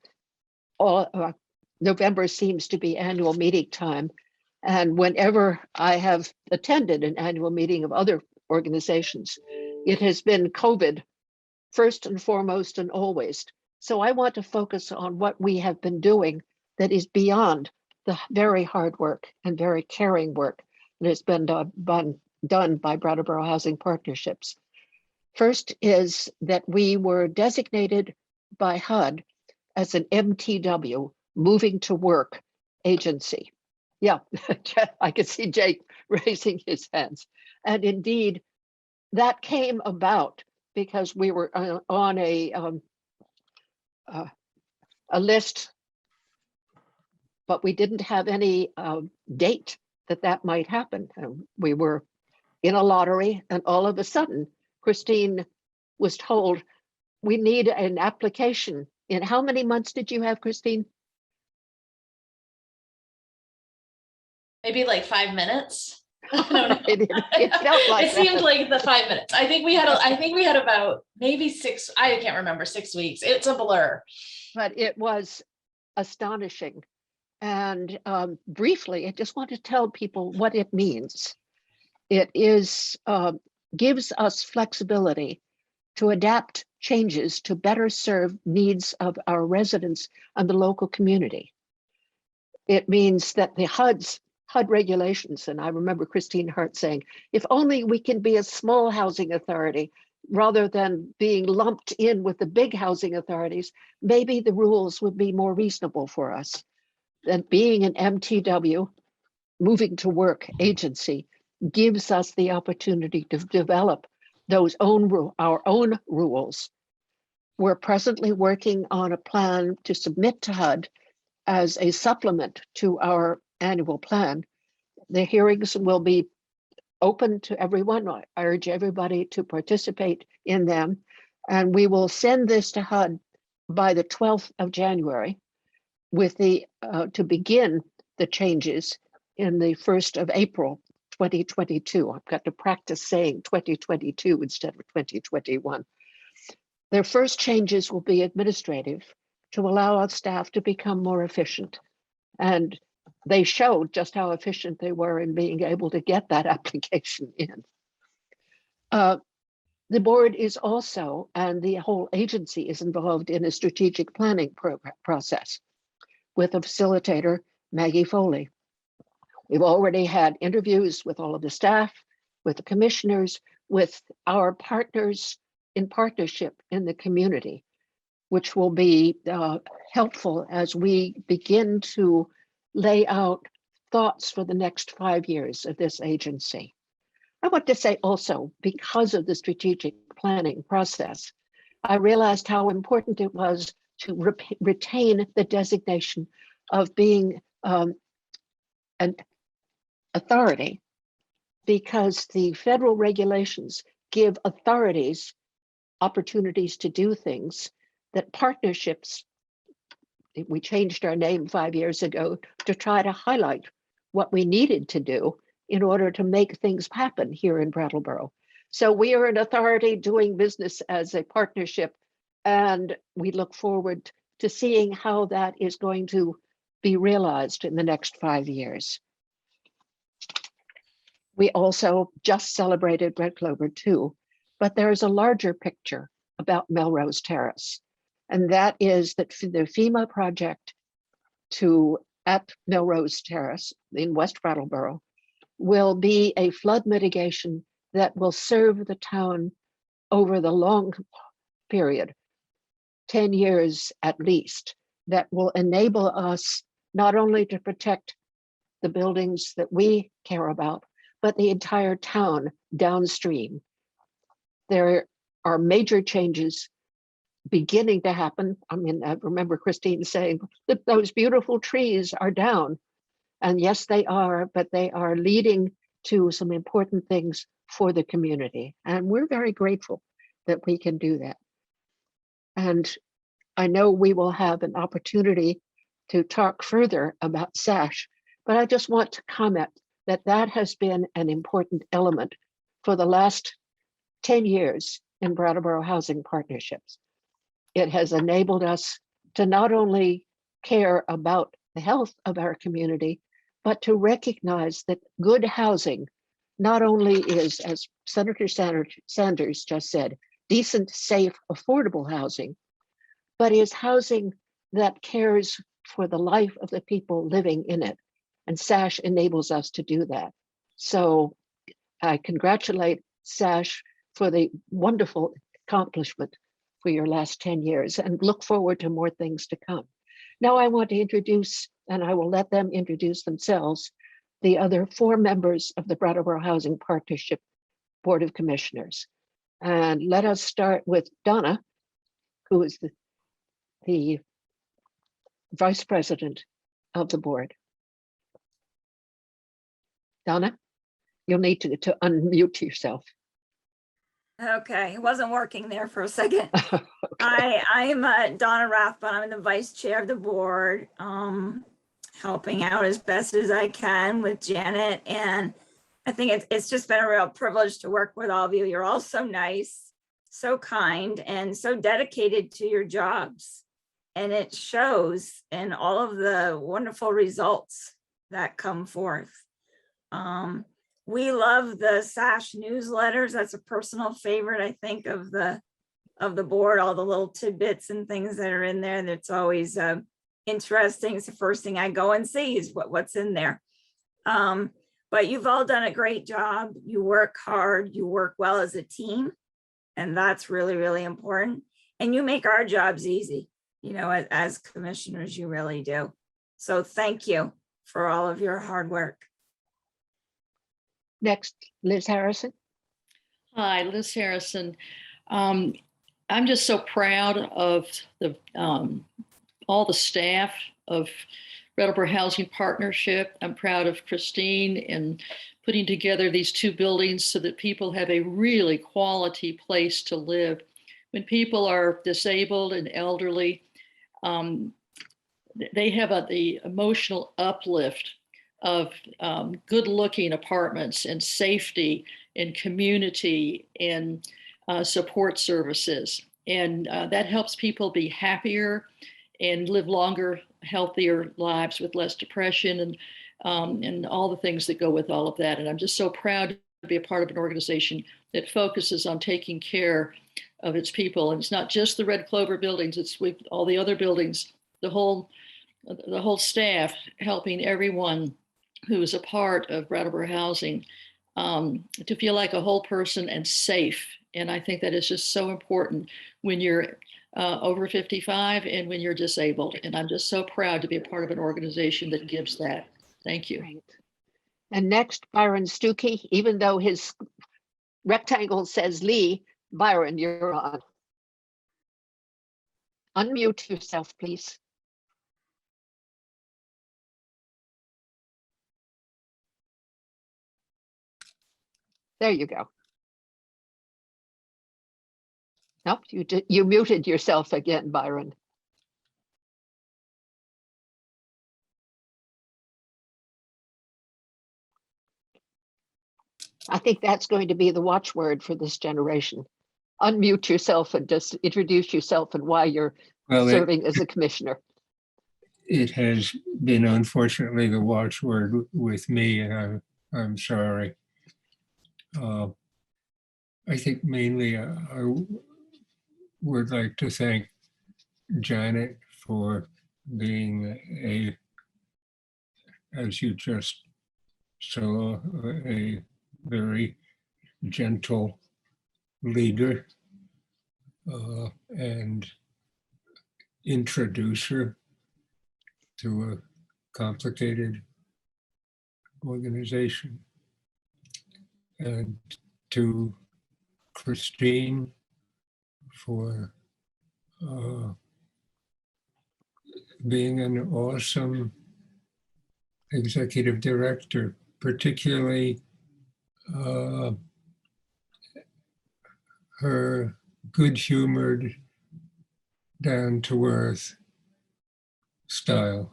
Speaker 15: November seems to be annual meeting time. And whenever I have attended an annual meeting of other organizations, it has been COVID first and foremost and always. So I want to focus on what we have been doing that is beyond the very hard work and very caring work that has been done by Brattleboro Housing Partnerships. First is that we were designated by HUD as an MTW, Moving to Work agency. Yeah, I can see Jake raising his hands. And indeed, that came about because we were on a list, but we didn't have any date that might happen. We were in a lottery, and all of a sudden, Christine was told, we need an application. In how many months did you have, Christine?
Speaker 1: Maybe like 5 minutes. I don't know.
Speaker 15: It felt like
Speaker 1: it seemed like the 5 minutes. I think we had about maybe 6, I can't remember, 6 weeks. It's a blur.
Speaker 15: But it was astonishing. And briefly, I just want to tell people what it means. It is gives us flexibility to adapt changes to better serve needs of our residents and the local community. It means that the HUD regulations, and I remember Christine Hart saying, if only we can be a small housing authority rather than being lumped in with the big housing authorities, maybe the rules would be more reasonable for us. That being an MTW, Moving to Work agency, gives us the opportunity to develop our own rules. We're presently working on a plan to submit to HUD as a supplement to our annual plan. The hearings will be open to everyone. I urge everybody to participate in them. And we will send this to HUD by the 12th of January with to begin the changes in the 1st of April, 2022. I've got to practice saying 2022 instead of 2021. Their first changes will be administrative to allow our staff to become more efficient. And they showed just how efficient they were in being able to get that application in. The board is also, and the whole agency is involved in a strategic planning process with a facilitator, Maggie Foley. We've already had interviews with all of the staff, with the commissioners, with our partners in partnership in the community, which will be helpful as we begin to lay out thoughts for the next 5 years of this agency. I want to say also, because of the strategic planning process, I realized how important it was to retain the designation of being an authority, because the federal regulations give authorities opportunities to do things that partnerships, we changed our name 5 years ago to try to highlight what we needed to do in order to make things happen here in Brattleboro. So we are an authority doing business as a partnership, and we look forward to seeing how that is going to be realized in the next 5 years. We also just celebrated Red Clover 2, But there is a larger picture about Melrose Terrace. And that is that the FEMA project at Melrose Terrace in West Brattleboro will be a flood mitigation that will serve the town over the long period, 10 years at least, that will enable us not only to protect the buildings that we care about, but the entire town downstream. There are major changes beginning to happen. I mean, I remember Christine saying that those beautiful trees are down. And yes, they are, but they are leading to some important things for the community. And we're very grateful that we can do that. And I know we will have an opportunity to talk further about SASH, but I just want to comment that that has been an important element for the last 10 years in Brattleboro Housing Partnerships. It has enabled us to not only care about the health of our community, but to recognize that good housing not only is, as Senator Sanders just said, decent, safe, affordable housing, but is housing that cares for the life of the people living in it. And SASH enables us to do that. So I congratulate SASH for the wonderful accomplishment for your last 10 years and look forward to more things to come. Now I want to introduce, and I will let them introduce themselves, the other 4 members of the Brattleboro Housing Partnership Board of Commissioners. And let us start with Donna, who is the Vice President of the board. Donna, you'll need to unmute yourself.
Speaker 16: Okay, it wasn't working there for a second.
Speaker 15: Okay.
Speaker 16: I'm Donna Rathbun. I'm the vice chair of the board, helping out as best as I can with Janet. And I think it's just been a real privilege to work with all of you. You're all so nice, so kind, and so dedicated to your jobs. And it shows in all of the wonderful results that come forth. We love the SASH newsletters. That's a personal favorite, I think, of the board, all the little tidbits and things that are in there. That's always interesting. It's the first thing I go and see is what's in there. But you've all done a great job. You work hard, you work well as a team, and that's really, really important. And you make our jobs easy, you know, as commissioners, you really do. So thank you for all of your hard work.
Speaker 15: Next, Liz Harrison.
Speaker 17: Hi, Liz Harrison. I'm just so proud of all the staff of Brattleboro Housing Partnership. I'm proud of Christine in putting together these 2 buildings so that people have a really quality place to live. When people are disabled and elderly, they have the emotional uplift of good-looking apartments and safety and community and support services. And that helps people be happier and live longer, healthier lives with less depression and all the things that go with all of that. And I'm just so proud to be a part of an organization that focuses on taking care of its people. And it's not just the Red Clover buildings, it's with all the other buildings, the whole staff helping everyone who is a part of Brattleboro Housing to feel like a whole person and safe. And I think that is just so important when you're over 55 and when you're disabled. And I'm just so proud to be a part of an organization that gives that. Thank you.
Speaker 15: Right. And next, Byron Stuckey, even though his rectangle says Lee, Byron, you're on. Unmute yourself, please. There you go. Nope, you muted yourself again, Byron. I think that's going to be the watchword for this generation. Unmute yourself and just introduce yourself and why you're serving as a commissioner.
Speaker 18: It has been unfortunately the watchword with me, and I'm sorry. I think mainly I would like to thank Janet for being as you just saw, a very gentle leader and introducer to a complicated organization. And to Christine for being an awesome executive director, particularly her good-humored, down-to-earth style.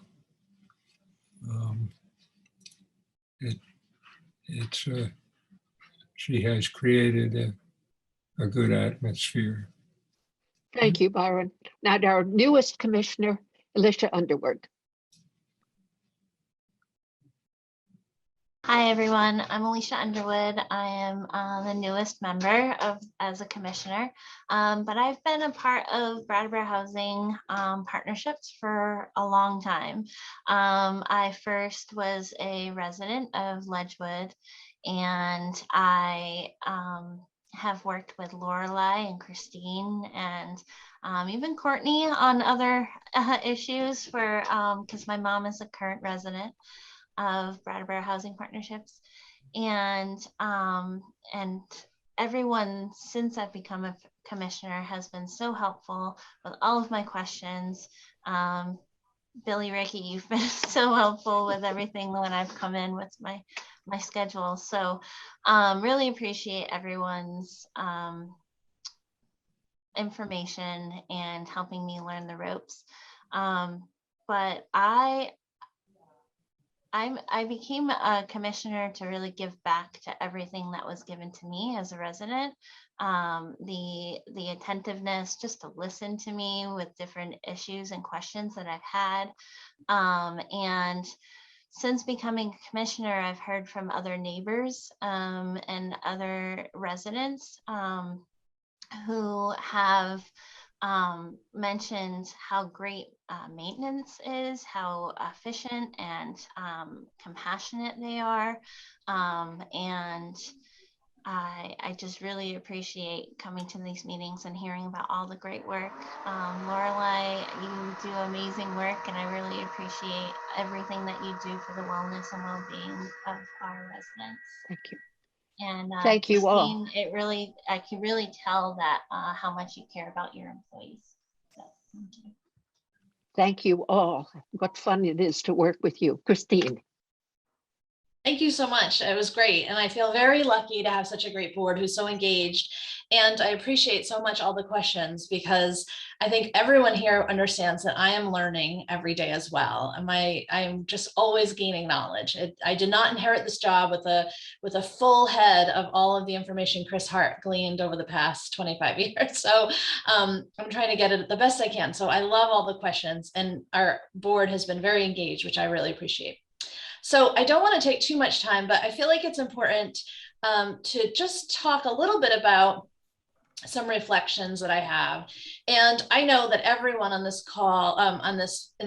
Speaker 18: She has created a good atmosphere.
Speaker 15: Thank you, Byron. Now, our newest commissioner, Alicia Underwood.
Speaker 19: Hi, everyone. I'm Alicia Underwood. I am the newest member as a commissioner, but I've been a part of Brattleboro Housing partnerships for a long time. I first was a resident of Ledgewood, and I have worked with Lorelei and Christine and even Courtney on other issues for because my mom is a current resident of Brattleboro Housing Partnerships, and everyone since I've become a commissioner has been so helpful with all of my questions. Billy, Ricky, you've been so helpful with everything when I've come in with my schedule. So really appreciate everyone's information and helping me learn the ropes. But I became a commissioner to really give back to everything that was given to me as a resident. The attentiveness just to listen to me with different issues and questions that I've had. And since becoming commissioner, I've heard from other neighbors and other residents who have mentioned how great maintenance is, how efficient and compassionate they are. And I just really appreciate coming to these meetings and hearing about all the great work. Lorelei, you do amazing work, and I really appreciate everything that you do for the wellness and well-being of our residents.
Speaker 15: Thank you.
Speaker 19: And
Speaker 15: thank you all.
Speaker 19: Christine, I can really tell that how much you care about your employees. So, thank you.
Speaker 15: Thank you all. What fun it is to work with you. Christine.
Speaker 1: Thank you so much. It was great. And I feel very lucky to have such a great board who's so engaged. And I appreciate so much all the questions, because I think everyone here understands that I am learning every day as well. And I'm just always gaining knowledge. I did not inherit this job with a full head of all of the information Chris Hart gleaned over the past 25 years. So I'm trying to get it the best I can. So I love all the questions, and our board has been very engaged, which I really appreciate. So I don't want to take too much time, but I feel like it's important to just talk a little bit about some reflections that I have. And I know that everyone on this call, in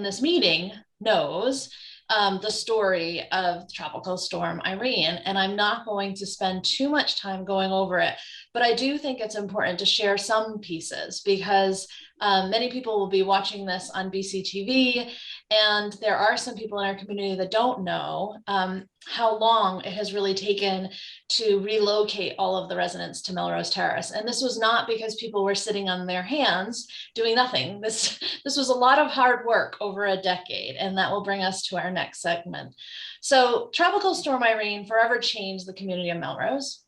Speaker 1: this meeting knows the story of Tropical Storm Irene, and I'm not going to spend too much time going over it, but I do think it's important to share some pieces, because many people will be watching this on BCTV, and there are some people in our community that don't know how long it has really taken to relocate all of the residents to Melrose Terrace. And this was not because people were sitting on their hands doing nothing. This was a lot of hard work over a decade, and that will bring us to our next segment. So Tropical Storm Irene forever changed the community of Melrose.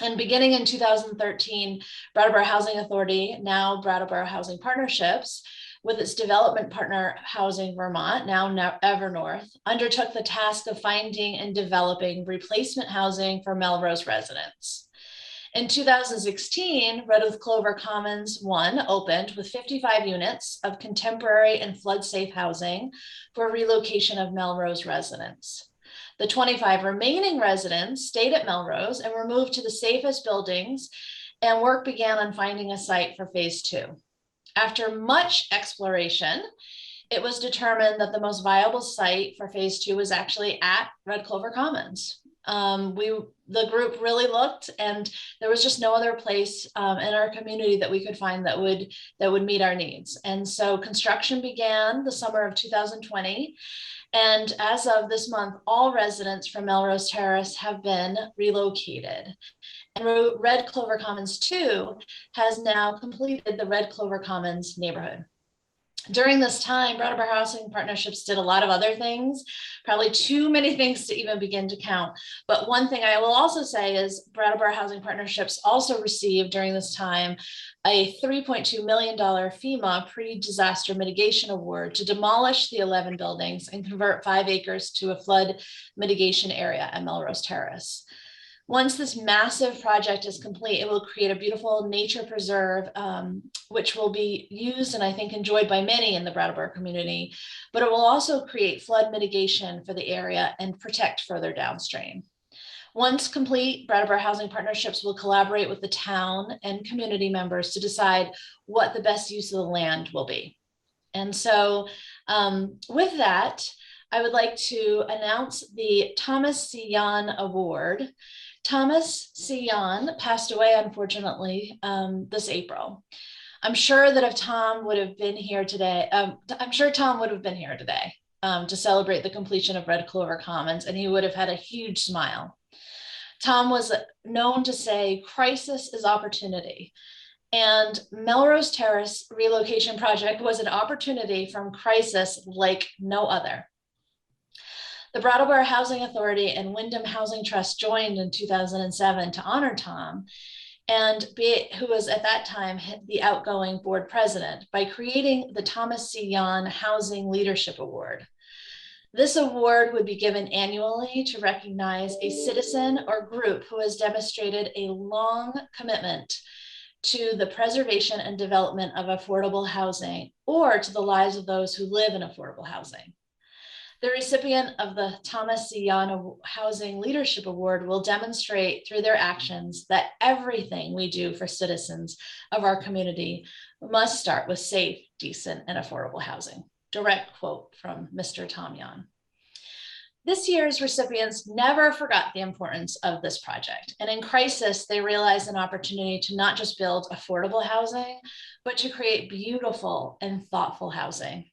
Speaker 1: And beginning in 2013, Brattleboro Housing Authority, now Brattleboro Housing Partnerships, with its development partner Housing Vermont, now Evernorth, undertook the task of finding and developing replacement housing for Melrose residents. In 2016, Redwood Clover Commons 1 opened with 55 units of contemporary and flood-safe housing for relocation of Melrose residents. The 25 remaining residents stayed at Melrose and were moved to the safest buildings and work began on finding a site for phase 2. After much exploration, it was determined that the most viable site for phase 2 was actually at Red Clover Commons. The group really looked, and there was just no other place in our community that we could find that would meet our needs. And so construction began the summer of 2020. And as of this month, all residents from Melrose Terrace have been relocated. And Red Clover Commons 2 has now completed the Red Clover Commons neighborhood. During this time, Brattleboro Housing Partnerships did a lot of other things, probably too many things to even begin to count. But one thing I will also say is Brattleboro Housing Partnerships also received during this time a $3.2 million FEMA pre-disaster mitigation award to demolish the 11 buildings and convert 5 acres to a flood mitigation area at Melrose Terrace. Once this massive project is complete, it will create a beautiful nature preserve, which will be used and I think enjoyed by many in the Brattleboro community, but it will also create flood mitigation for the area and protect further downstream. Once complete, Brattleboro Housing Partnerships will collaborate with the town and community members to decide what the best use of the land will be. And so with that, I would like to announce the Thomas C. Yahn Award. Thomas C. Yahn passed away, unfortunately, this April. I'm sure that if Tom would have been here today, to celebrate the completion of Red Clover Commons, and he would have had a huge smile. Tom was known to say, "Crisis is opportunity." And Melrose Terrace relocation project was an opportunity from crisis like no other. The Brattleboro Housing Authority and Wyndham Housing Trust joined in 2007 to honor Tom, and who was at that time the outgoing board president, by creating the Thomas C. Yahn Housing Leadership Award. This award would be given annually to recognize a citizen or group who has demonstrated a long commitment to the preservation and development of affordable housing, or to the lives of those who live in affordable housing. The recipient of the Thomas C. Yahn Housing Leadership Award will demonstrate through their actions that everything we do for citizens of our community must start with safe, decent, and affordable housing. Direct quote from Mr. Tom Yahn. This year's recipients never forgot the importance of this project. And in crisis, they realized an opportunity to not just build affordable housing, but to create beautiful and thoughtful housing.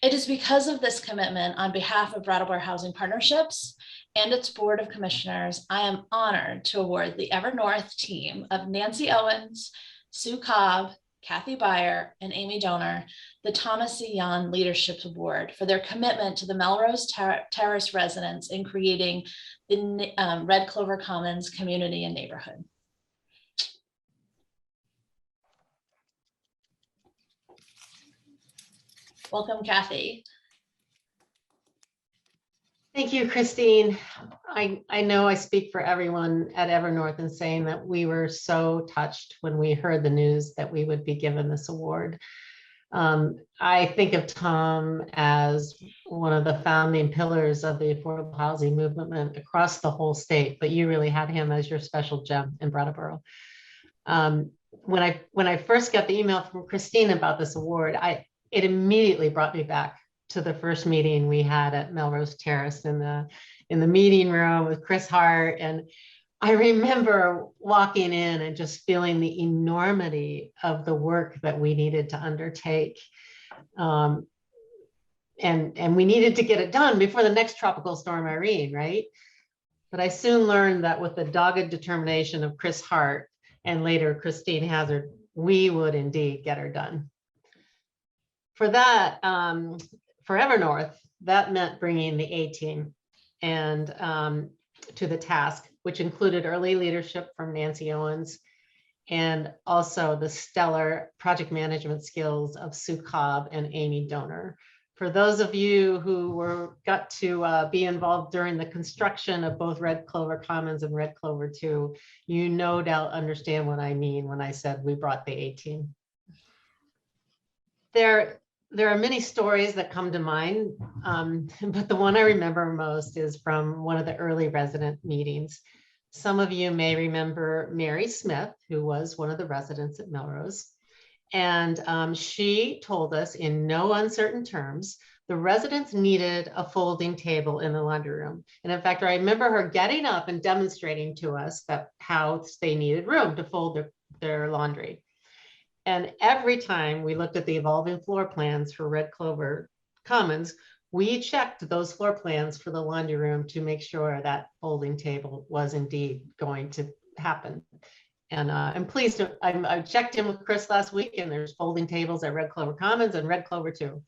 Speaker 1: It is because of this commitment on behalf of Brattleboro Housing Partnerships and its Board of Commissioners, I am honored to award the Evernorth team of Nancy Owens, Sue Cobb, Kathy Beyer, and Amy Dohner the Thomas C. Yahn Leadership Award for their commitment to the Melrose Terrace residents in creating the Red Clover Commons community and neighborhood. Welcome, Kathy.
Speaker 20: Thank you, Christine. I know I speak for everyone at Evernorth in saying that we were so touched when we heard the news that we would be given this award. I think of Tom as one of the founding pillars of the affordable housing movement across the whole state, but you really had him as your special gem in Brattleboro. When I first got the email from Christine about this award, it immediately brought me back to the first meeting we had at Melrose Terrace in the meeting room with Chris Hart. And I remember walking in and just feeling the enormity of the work that we needed to undertake. And we needed to get it done before the next tropical storm Irene, right? But I soon learned that with the dogged determination of Chris Hart and later Christine Hazzard, we would indeed get her done. For that, for Evernorth, that meant bringing the A-team and to the task, which included early leadership from Nancy Owens and also the stellar project management skills of Sue Cobb and Amy Dohner. For those of you who got to be involved during the construction of both Red Clover Commons and Red Clover 2, you no doubt understand what I mean when I said we brought the A-team. There are many stories that come to mind, but the one I remember most is from one of the early resident meetings. Some of you may remember Mary Smith, who was one of the residents at Melrose. And she told us in no uncertain terms, the residents needed a folding table in the laundry room. And in fact, I remember her getting up and demonstrating to us that how they needed room to fold their laundry. And every time we looked at the evolving floor plans for Red Clover Commons, we checked those floor plans for the laundry room to make sure that folding table was indeed going to happen. And I'm pleased to, I checked in with Chris last week, and there's folding tables at Red Clover Commons and Red Clover too.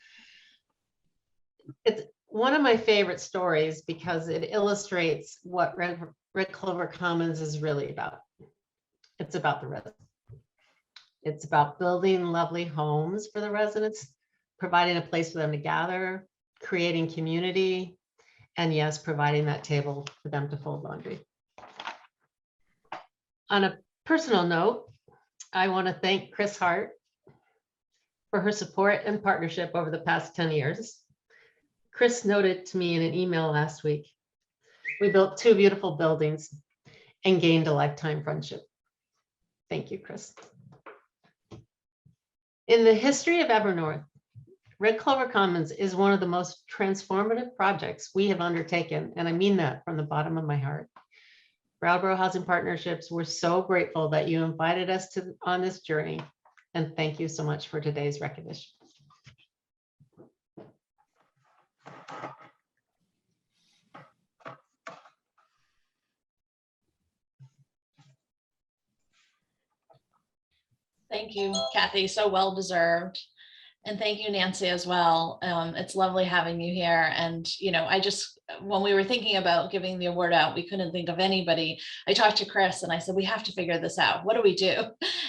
Speaker 20: It's one of my favorite stories because it illustrates what Red Clover Commons is really about. It's about the residents. It's about building lovely homes for the residents, providing a place for them to gather, creating community, and yes, providing that table for them to fold laundry. On a personal note, I want to thank Chris Hart for her support and partnership over the past 10 years. Chris noted to me in an email last week, we built 2 beautiful buildings and gained a lifetime friendship. Thank you, Chris. In the history of Evernorth, Red Clover Commons is one of the most transformative projects we have undertaken, and I mean that from the bottom of my heart. Brattleboro Housing Partnerships, we're so grateful that you invited us on this journey, and thank you so much for today's recognition.
Speaker 1: Thank you, Kathy. So well deserved. And thank you, Nancy, as well. It's lovely having you here. And, you know, when we were thinking about giving the award out, we couldn't think of anybody. I talked to Chris and I said, we have to figure this out. What do we do?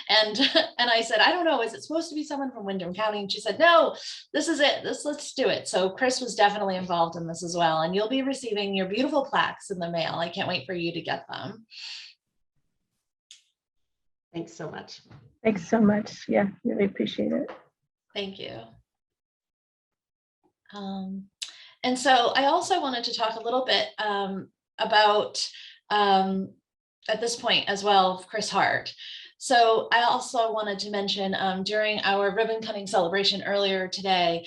Speaker 1: And I said, I don't know. Is it supposed to be someone from Windham County? And she said, no, this is it. Let's do it. So Chris was definitely involved in this as well. And you'll be receiving your beautiful plaques in the mail. I can't wait for you to get them.
Speaker 20: Thanks so much.
Speaker 14: Thanks so much. Yeah, really appreciate it.
Speaker 1: Thank you. And so I also wanted to talk a little bit about, at this point as well, Chris Hart. So I also wanted to mention during our ribbon cutting celebration earlier today,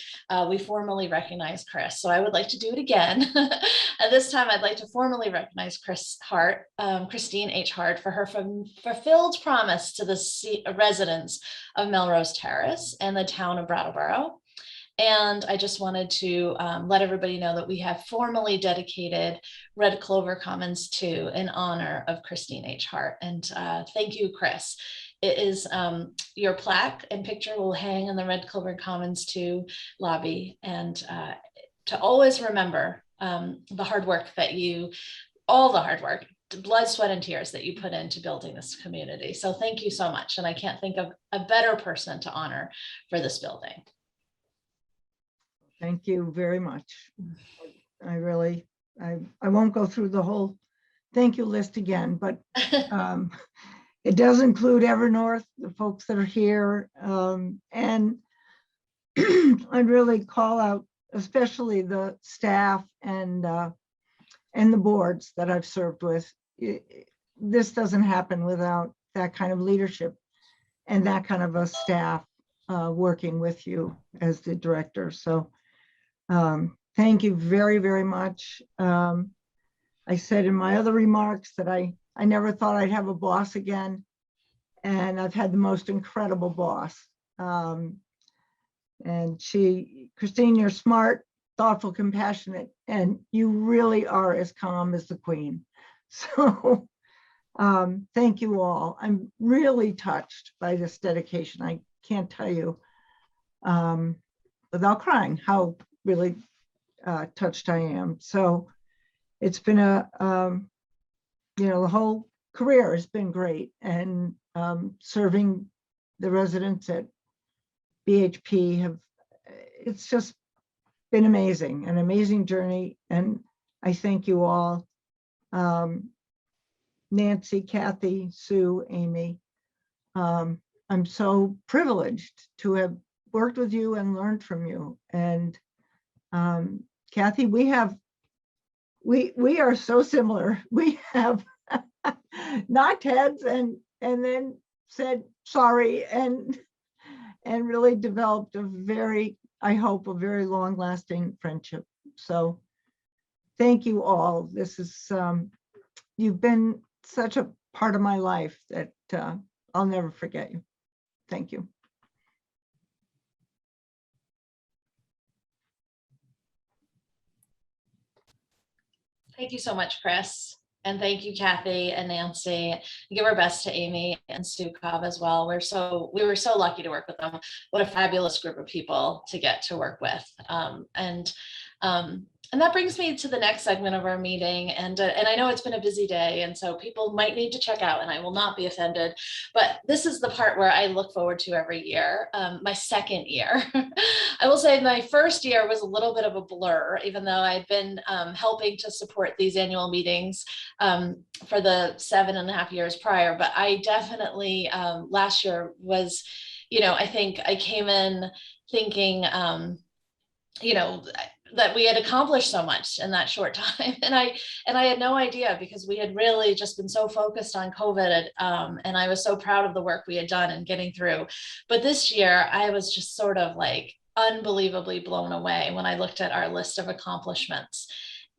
Speaker 1: we formally recognized Chris. So I would like to do it again. And this time I'd like to formally recognize Chris Hart, Christine H. Hart, for her fulfilled promise to the residents of Melrose Terrace and the town of Brattleboro. And I just wanted to let everybody know that we have formally dedicated Red Clover Commons 2 in honor of Christine H. Hart. And thank you, Chris. It is your plaque and picture will hang in the Red Clover Commons 2 lobby. And to always remember the hard work that all the hard work, blood, sweat, and tears that you put into building this community. So thank you so much. And I can't think of a better person to honor for this building.
Speaker 13: Thank you very much. I won't go through the whole thank you list again, but it does include Evernorth, the folks that are here. And I'd really call out especially the staff and the boards that I've served with. This doesn't happen without that kind of leadership and that kind of a staff working with you as the director. So thank you very, very much. I said in my other remarks that I never thought I'd have a boss again, and I've had the most incredible boss. And Christine, you're smart, thoughtful, compassionate, and you really are as calm as the queen. So thank you all. I'm really touched by this dedication. I can't tell you without crying how really touched I am. So it's been the whole career has been great, and serving the residents at BHP it's just been amazing, an amazing journey. And I thank you all, Nancy, Kathy, Sue, Amy. I'm so privileged to have worked with you and learned from you. And Kathy, we are so similar. We have knocked heads and then said sorry and really developed a very, I hope, a very long lasting friendship. So thank you all. This is, you've been such a part of my life that I'll never forget you. Thank you.
Speaker 1: Thank you so much, Chris. And thank you, Kathy and Nancy. Give our best to Amy and Sue Cobb as well. We were so lucky to work with them. What a fabulous group of people to get to work with. And that brings me to the next segment of our meeting. And I know it's been a busy day, and so people might need to check out, and I will not be offended. But this is the part where I look forward to every year, my second year. I will say my first year was a little bit of a blur, even though I'd been helping to support these annual meetings for the 7.5 years prior. But I definitely, last year was, I think I came in thinking, that we had accomplished so much in that short time. And I had no idea, because we had really just been so focused on COVID, and I was so proud of the work we had done and getting through. But this year I was just sort of like unbelievably blown away when I looked at our list of accomplishments.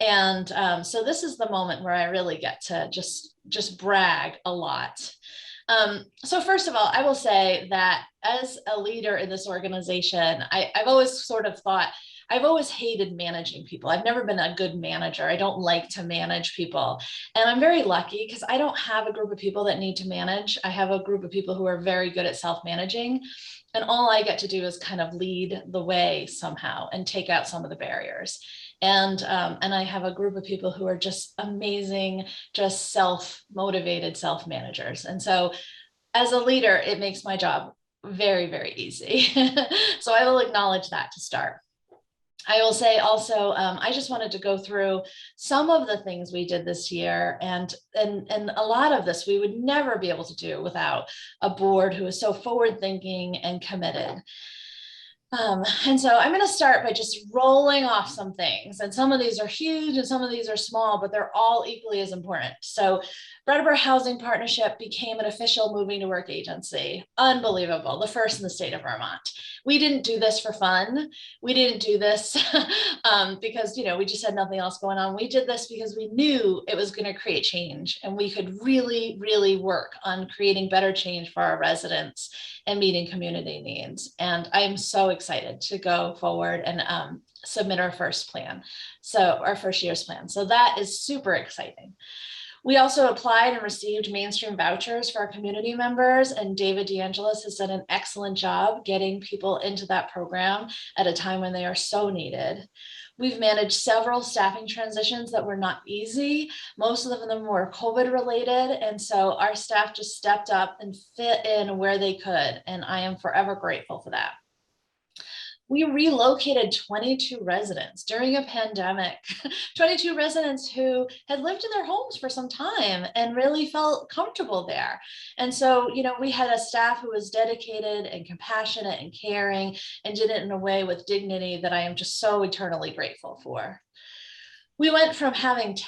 Speaker 1: And so this is the moment where I really get to just brag a lot. So first of all, I will say that as a leader in this organization, I've always sort of thought, I've always hated managing people. I've never been a good manager. I don't like to manage people. And I'm very lucky because I don't have a group of people that need to manage. I have a group of people who are very good at self-managing. And all I get to do is kind of lead the way somehow and take out some of the barriers. And I have a group of people who are just amazing, just self-motivated self-managers. And so as a leader, it makes my job very, very easy. So I will acknowledge that to start. I will say also, I just wanted to go through some of the things we did this year, and a lot of this we would never be able to do without a board who is so forward-thinking and committed. And so I'm going to start by just rolling off some things, and some of these are huge and some of these are small, but they're all equally as important. So Brattleboro Housing Partnership became an official moving to work agency. Unbelievable, the first in the state of Vermont. We didn't do this for fun. We didn't do this because, we just had nothing else going on. We did this because we knew it was going to create change, and we could really, really work on creating better change for our residents and meeting community needs. And I'm so excited to go forward and submit our first plan. So our first year's plan. So that is super exciting. We also applied and received mainstream vouchers for our community members, and David DeAngelis has done an excellent job getting people into that program at a time when they are so needed. We've managed several staffing transitions that were not easy. Most of them were COVID related, and so our staff just stepped up and fit in where they could, and I am forever grateful for that. We relocated 22 residents during a pandemic, 22 residents who had lived in their homes for some time and really felt comfortable there. And so, we had a staff who was dedicated and compassionate and caring and did it in a way with dignity that I am just so eternally grateful for. We went from having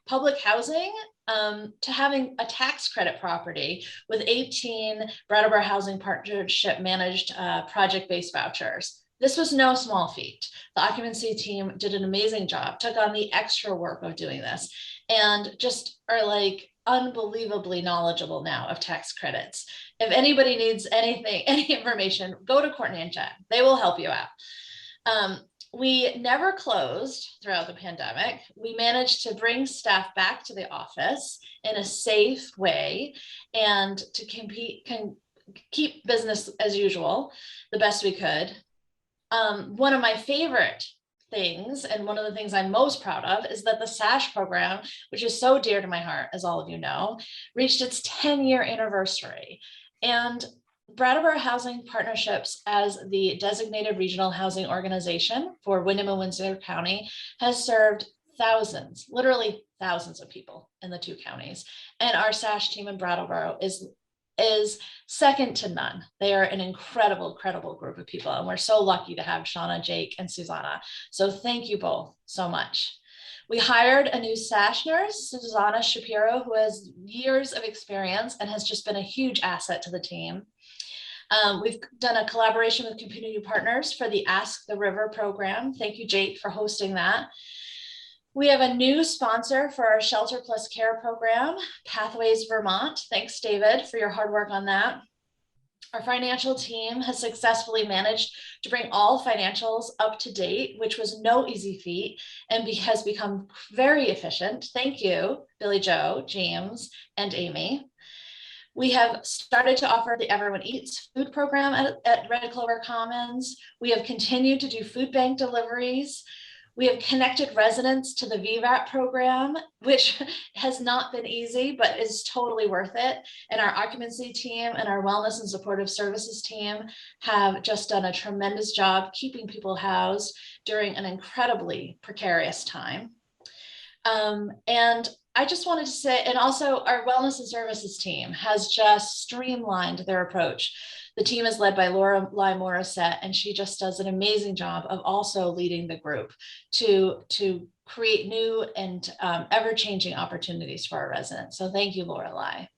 Speaker 1: public housing to having a tax credit property with 18 Brattleboro Housing Partnership managed project-based vouchers. This was no small feat. The occupancy team did an amazing job, took on the extra work of doing this, and just are like unbelievably knowledgeable now of tax credits. If anybody needs anything, any information, go to Courtney and Jen. They will help you out. We never closed throughout the pandemic. We managed to bring staff back to the office in a safe way and to keep business as usual the best we could. One of my favorite things, and one of the things I'm most proud of, is that the SASH program, which is so dear to my heart, as all of you know, reached its 10-year anniversary. And Brattleboro Housing Partnerships, as the designated regional housing organization for Windham and Windsor County, has served thousands, literally thousands of people in the two counties. And our SASH team in Brattleboro is second to none. They are an incredible group of people. And we're so lucky to have Shauna, Jake, and Susanna. So thank you both so much. We hired a new SASH nurse, Susanna Shapiro, who has years of experience and has just been a huge asset to the team. We've done a collaboration with community partners for the Ask the River program. Thank you, Jake, for hosting that. We have a new sponsor for our Shelter Plus Care program, Pathways Vermont. Thanks, David, for your hard work on that. Our financial team has successfully managed to bring all financials up to date, which was no easy feat, and has become very efficient. Thank you, Billy Joe, James, and Amy. We have started to offer the Everyone Eats food program at Red Clover Commons. We have continued to do food bank deliveries. We have connected residents to the VVAT program, which has not been easy, but is totally worth it. And our occupancy team and our wellness and supportive services team have just done a tremendous job keeping people housed during an incredibly precarious time. And I just wanted to say, and also our wellness and services team has just streamlined their approach. The team is led by Laura Lai Morissette, and she just does an amazing job of also leading the group to create new and ever-changing opportunities for our residents. So thank you, Laura Lai.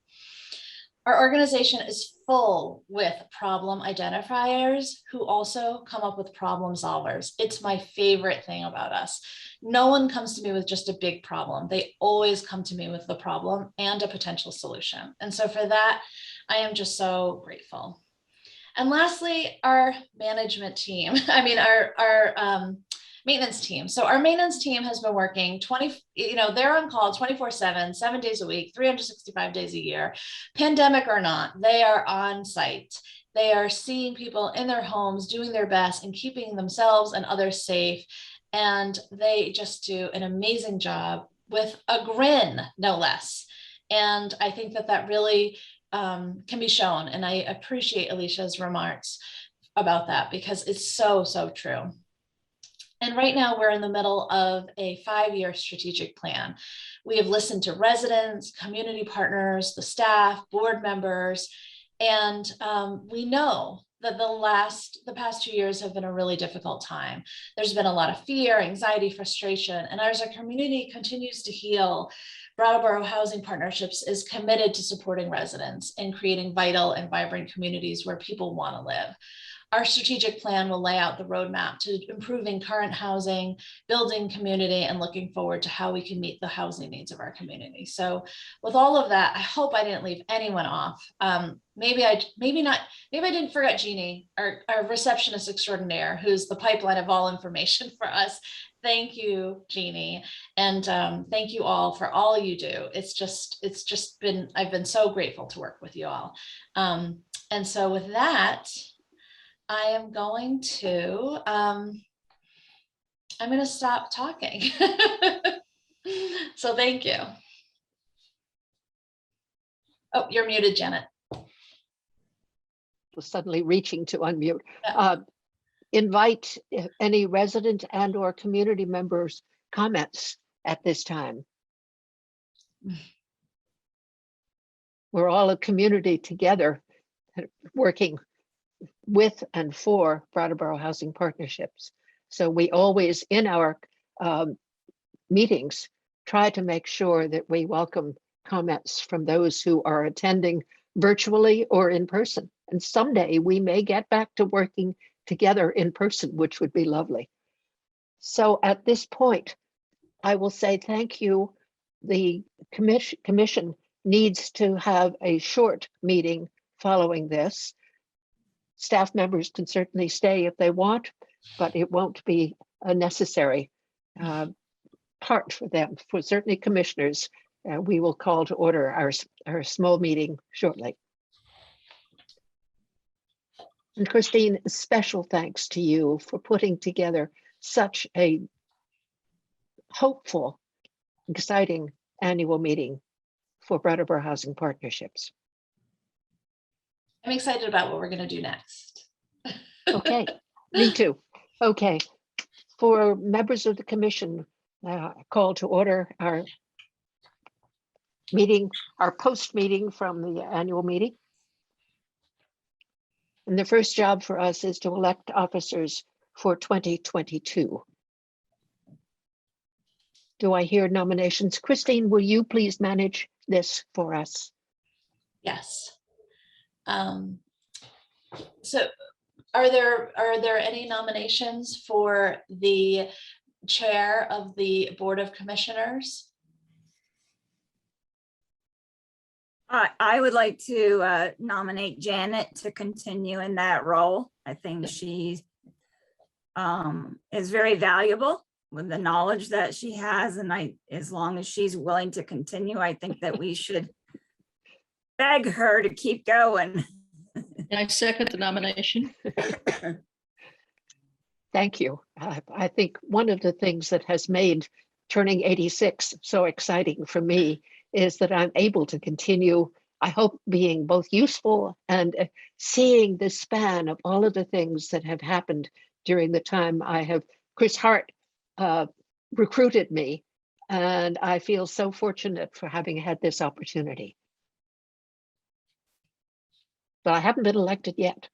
Speaker 1: Our organization is full with problem identifiers who also come up with problem solvers. It's my favorite thing about us. No one comes to me with just a big problem. They always come to me with the problem and a potential solution. And so for that, I am just so grateful. And lastly, our management team, our maintenance team. So our maintenance team has been working they're on call 24/7, 7 days a week, 365 days a year, pandemic or not, they are on site. They are seeing people in their homes, doing their best and keeping themselves and others safe. And they just do an amazing job with a grin, no less. And I think that really can be shown. And I appreciate Alicia's remarks about that because it's so, so true. And right now we're in the middle of a 5-year strategic plan. We have listened to residents, community partners, the staff, board members, and we know that the past 2 years have been a really difficult time. There's been a lot of fear, anxiety, frustration, and as our community continues to heal, Brattleboro Housing Partnerships is committed to supporting residents and creating vital and vibrant communities where people want to live. Our strategic plan will lay out the roadmap to improving current housing, building community, and looking forward to how we can meet the housing needs of our community. So with all of that, I hope I didn't leave anyone off. Maybe I didn't forget Jeannie, our receptionist extraordinaire, who's the pipeline of all information for us. Thank you, Jeannie. And thank you all for all you do. I've been so grateful to work with you all. And so with that, I am going to stop talking. So thank you. Oh, you're muted, Janet.
Speaker 15: Suddenly reaching to unmute. Invite any resident and or community members' comments at this time. We're all a community together working with and for Brattleboro Housing Partnerships. So we always, in our meetings, try to make sure that we welcome comments from those who are attending virtually or in person. And someday we may get back to working together in person, which would be lovely. So at this point, I will say thank you. The commission needs to have a short meeting following this. Staff members can certainly stay if they want, but it won't be a necessary part for them. For certainly commissioners, we will call to order our small meeting shortly. And Christine, special thanks to you for putting together such a hopeful, exciting annual meeting for Brattleboro Housing Partnerships.
Speaker 1: I'm excited about what we're going to do next.
Speaker 15: Okay, me too. Okay, for members of the commission, call to order our meeting, our post meeting from the annual meeting. And the first job for us is to elect officers for 2022. Do I hear nominations? Christine, will you please manage this for us?
Speaker 1: Yes. So are there any nominations for the chair of the Board of Commissioners?
Speaker 16: I would like to nominate Janet to continue in that role. I think she is very valuable with the knowledge that she has, and as long as she's willing to continue, I think that we should beg her to keep going.
Speaker 17: I second the nomination.
Speaker 15: Thank you. I think one of the things that has made turning 86 so exciting for me is that I'm able to continue, I hope, being both useful and seeing the span of all of the things that have happened during the time Chris Hart recruited me, and I feel so fortunate for having had this opportunity. But I haven't been elected yet.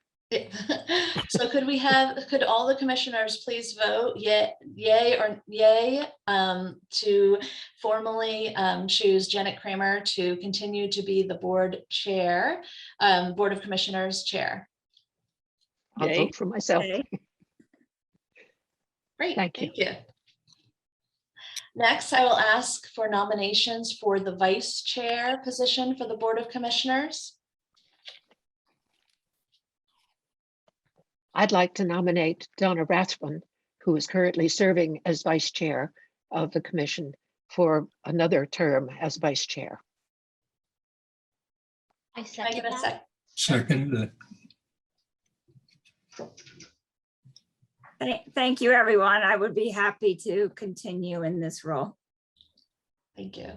Speaker 1: So could all the commissioners please vote yay or yay to formally choose Janet Cramer to continue to be the board chair, Board of Commissioners chair?
Speaker 15: I'll vote for myself.
Speaker 1: Great,
Speaker 15: Thank you.
Speaker 1: Next, I will ask for nominations for the vice chair position for the Board of Commissioners.
Speaker 15: I'd like to nominate Donna Rathbun, who is currently serving as vice chair of the commission, for another term as vice chair.
Speaker 19: I
Speaker 1: Can I get a
Speaker 19: second that.
Speaker 18: Second.
Speaker 16: Thank you, everyone. I would be happy to continue in this role.
Speaker 1: Thank you.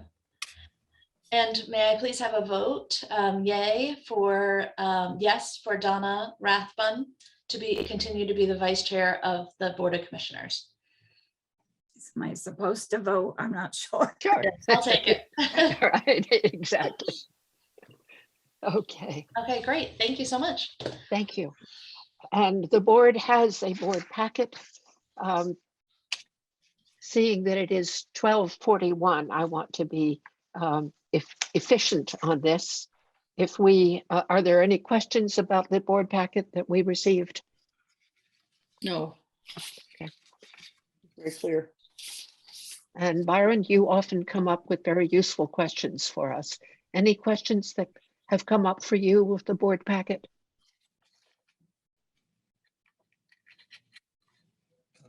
Speaker 1: And may I please have a vote? Yay for yes for Donna Rathbun to continue to be the vice chair of the Board of Commissioners.
Speaker 16: Am I supposed to vote? I'm not sure.
Speaker 15: Sure.
Speaker 1: I'll take it.
Speaker 15: Right, exactly. Okay.
Speaker 1: Okay, great. Thank you so much.
Speaker 15: Thank you. And the board has a board packet. Seeing that it is 12:41, I want to be efficient on this. If we, are there any questions about the board packet that we received?
Speaker 17: No.
Speaker 15: Okay.
Speaker 17: Very clear.
Speaker 15: And Byron, you often come up with very useful questions for us. Any questions that have come up for you with the board packet?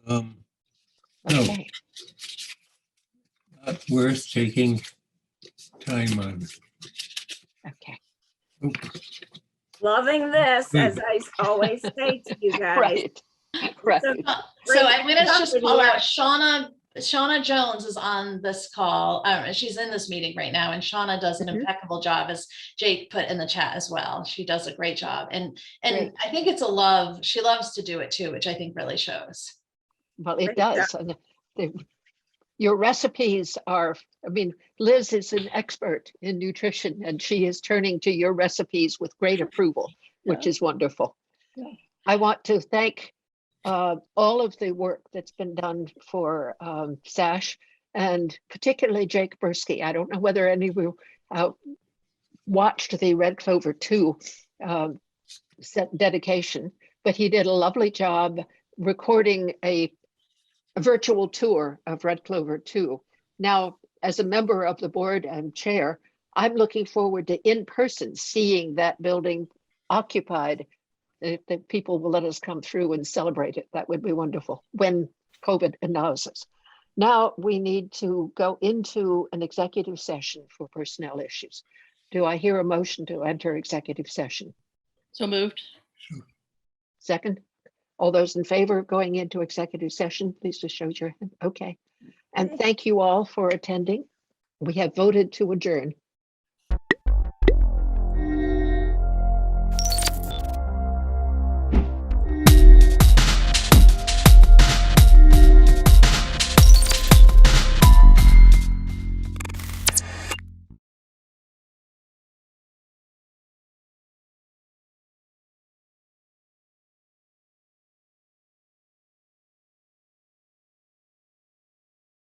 Speaker 18: No,
Speaker 15: Okay.
Speaker 18: not worth taking time on.
Speaker 15: Okay.
Speaker 16: Loving this, as I always say to you guys.
Speaker 15: Right. Right.
Speaker 1: So I'm going to just call out Shauna Jones is on this call. She's in this meeting right now, and Shauna does an impeccable job, as Jake put in the chat as well. She does a great job, and
Speaker 15: Great.
Speaker 1: I think it's a love. She loves to do it too, which I think really shows.
Speaker 15: Well, it does. And your recipes are, I mean, Liz is an expert in nutrition, and she is turning to your recipes with great approval, which is wonderful.
Speaker 17: Yeah.
Speaker 15: I want to thank all of the work that's been done for SASH, and particularly Jake Bursky. I don't know whether any of you watched the Red Clover 2 set dedication, but he did a lovely job recording a virtual tour of Red Clover 2. Now, as a member of the board and chair, I'm looking forward to in person seeing that building occupied. If the people will let us come through and celebrate it, that would be wonderful when COVID allows us. Now we need to go into an executive session for personnel issues. Do I hear a motion to enter executive session?
Speaker 17: So moved.
Speaker 15: Second? All those in favor of going into executive session, please just show your hand. Okay. And thank you all for attending. We have voted to adjourn.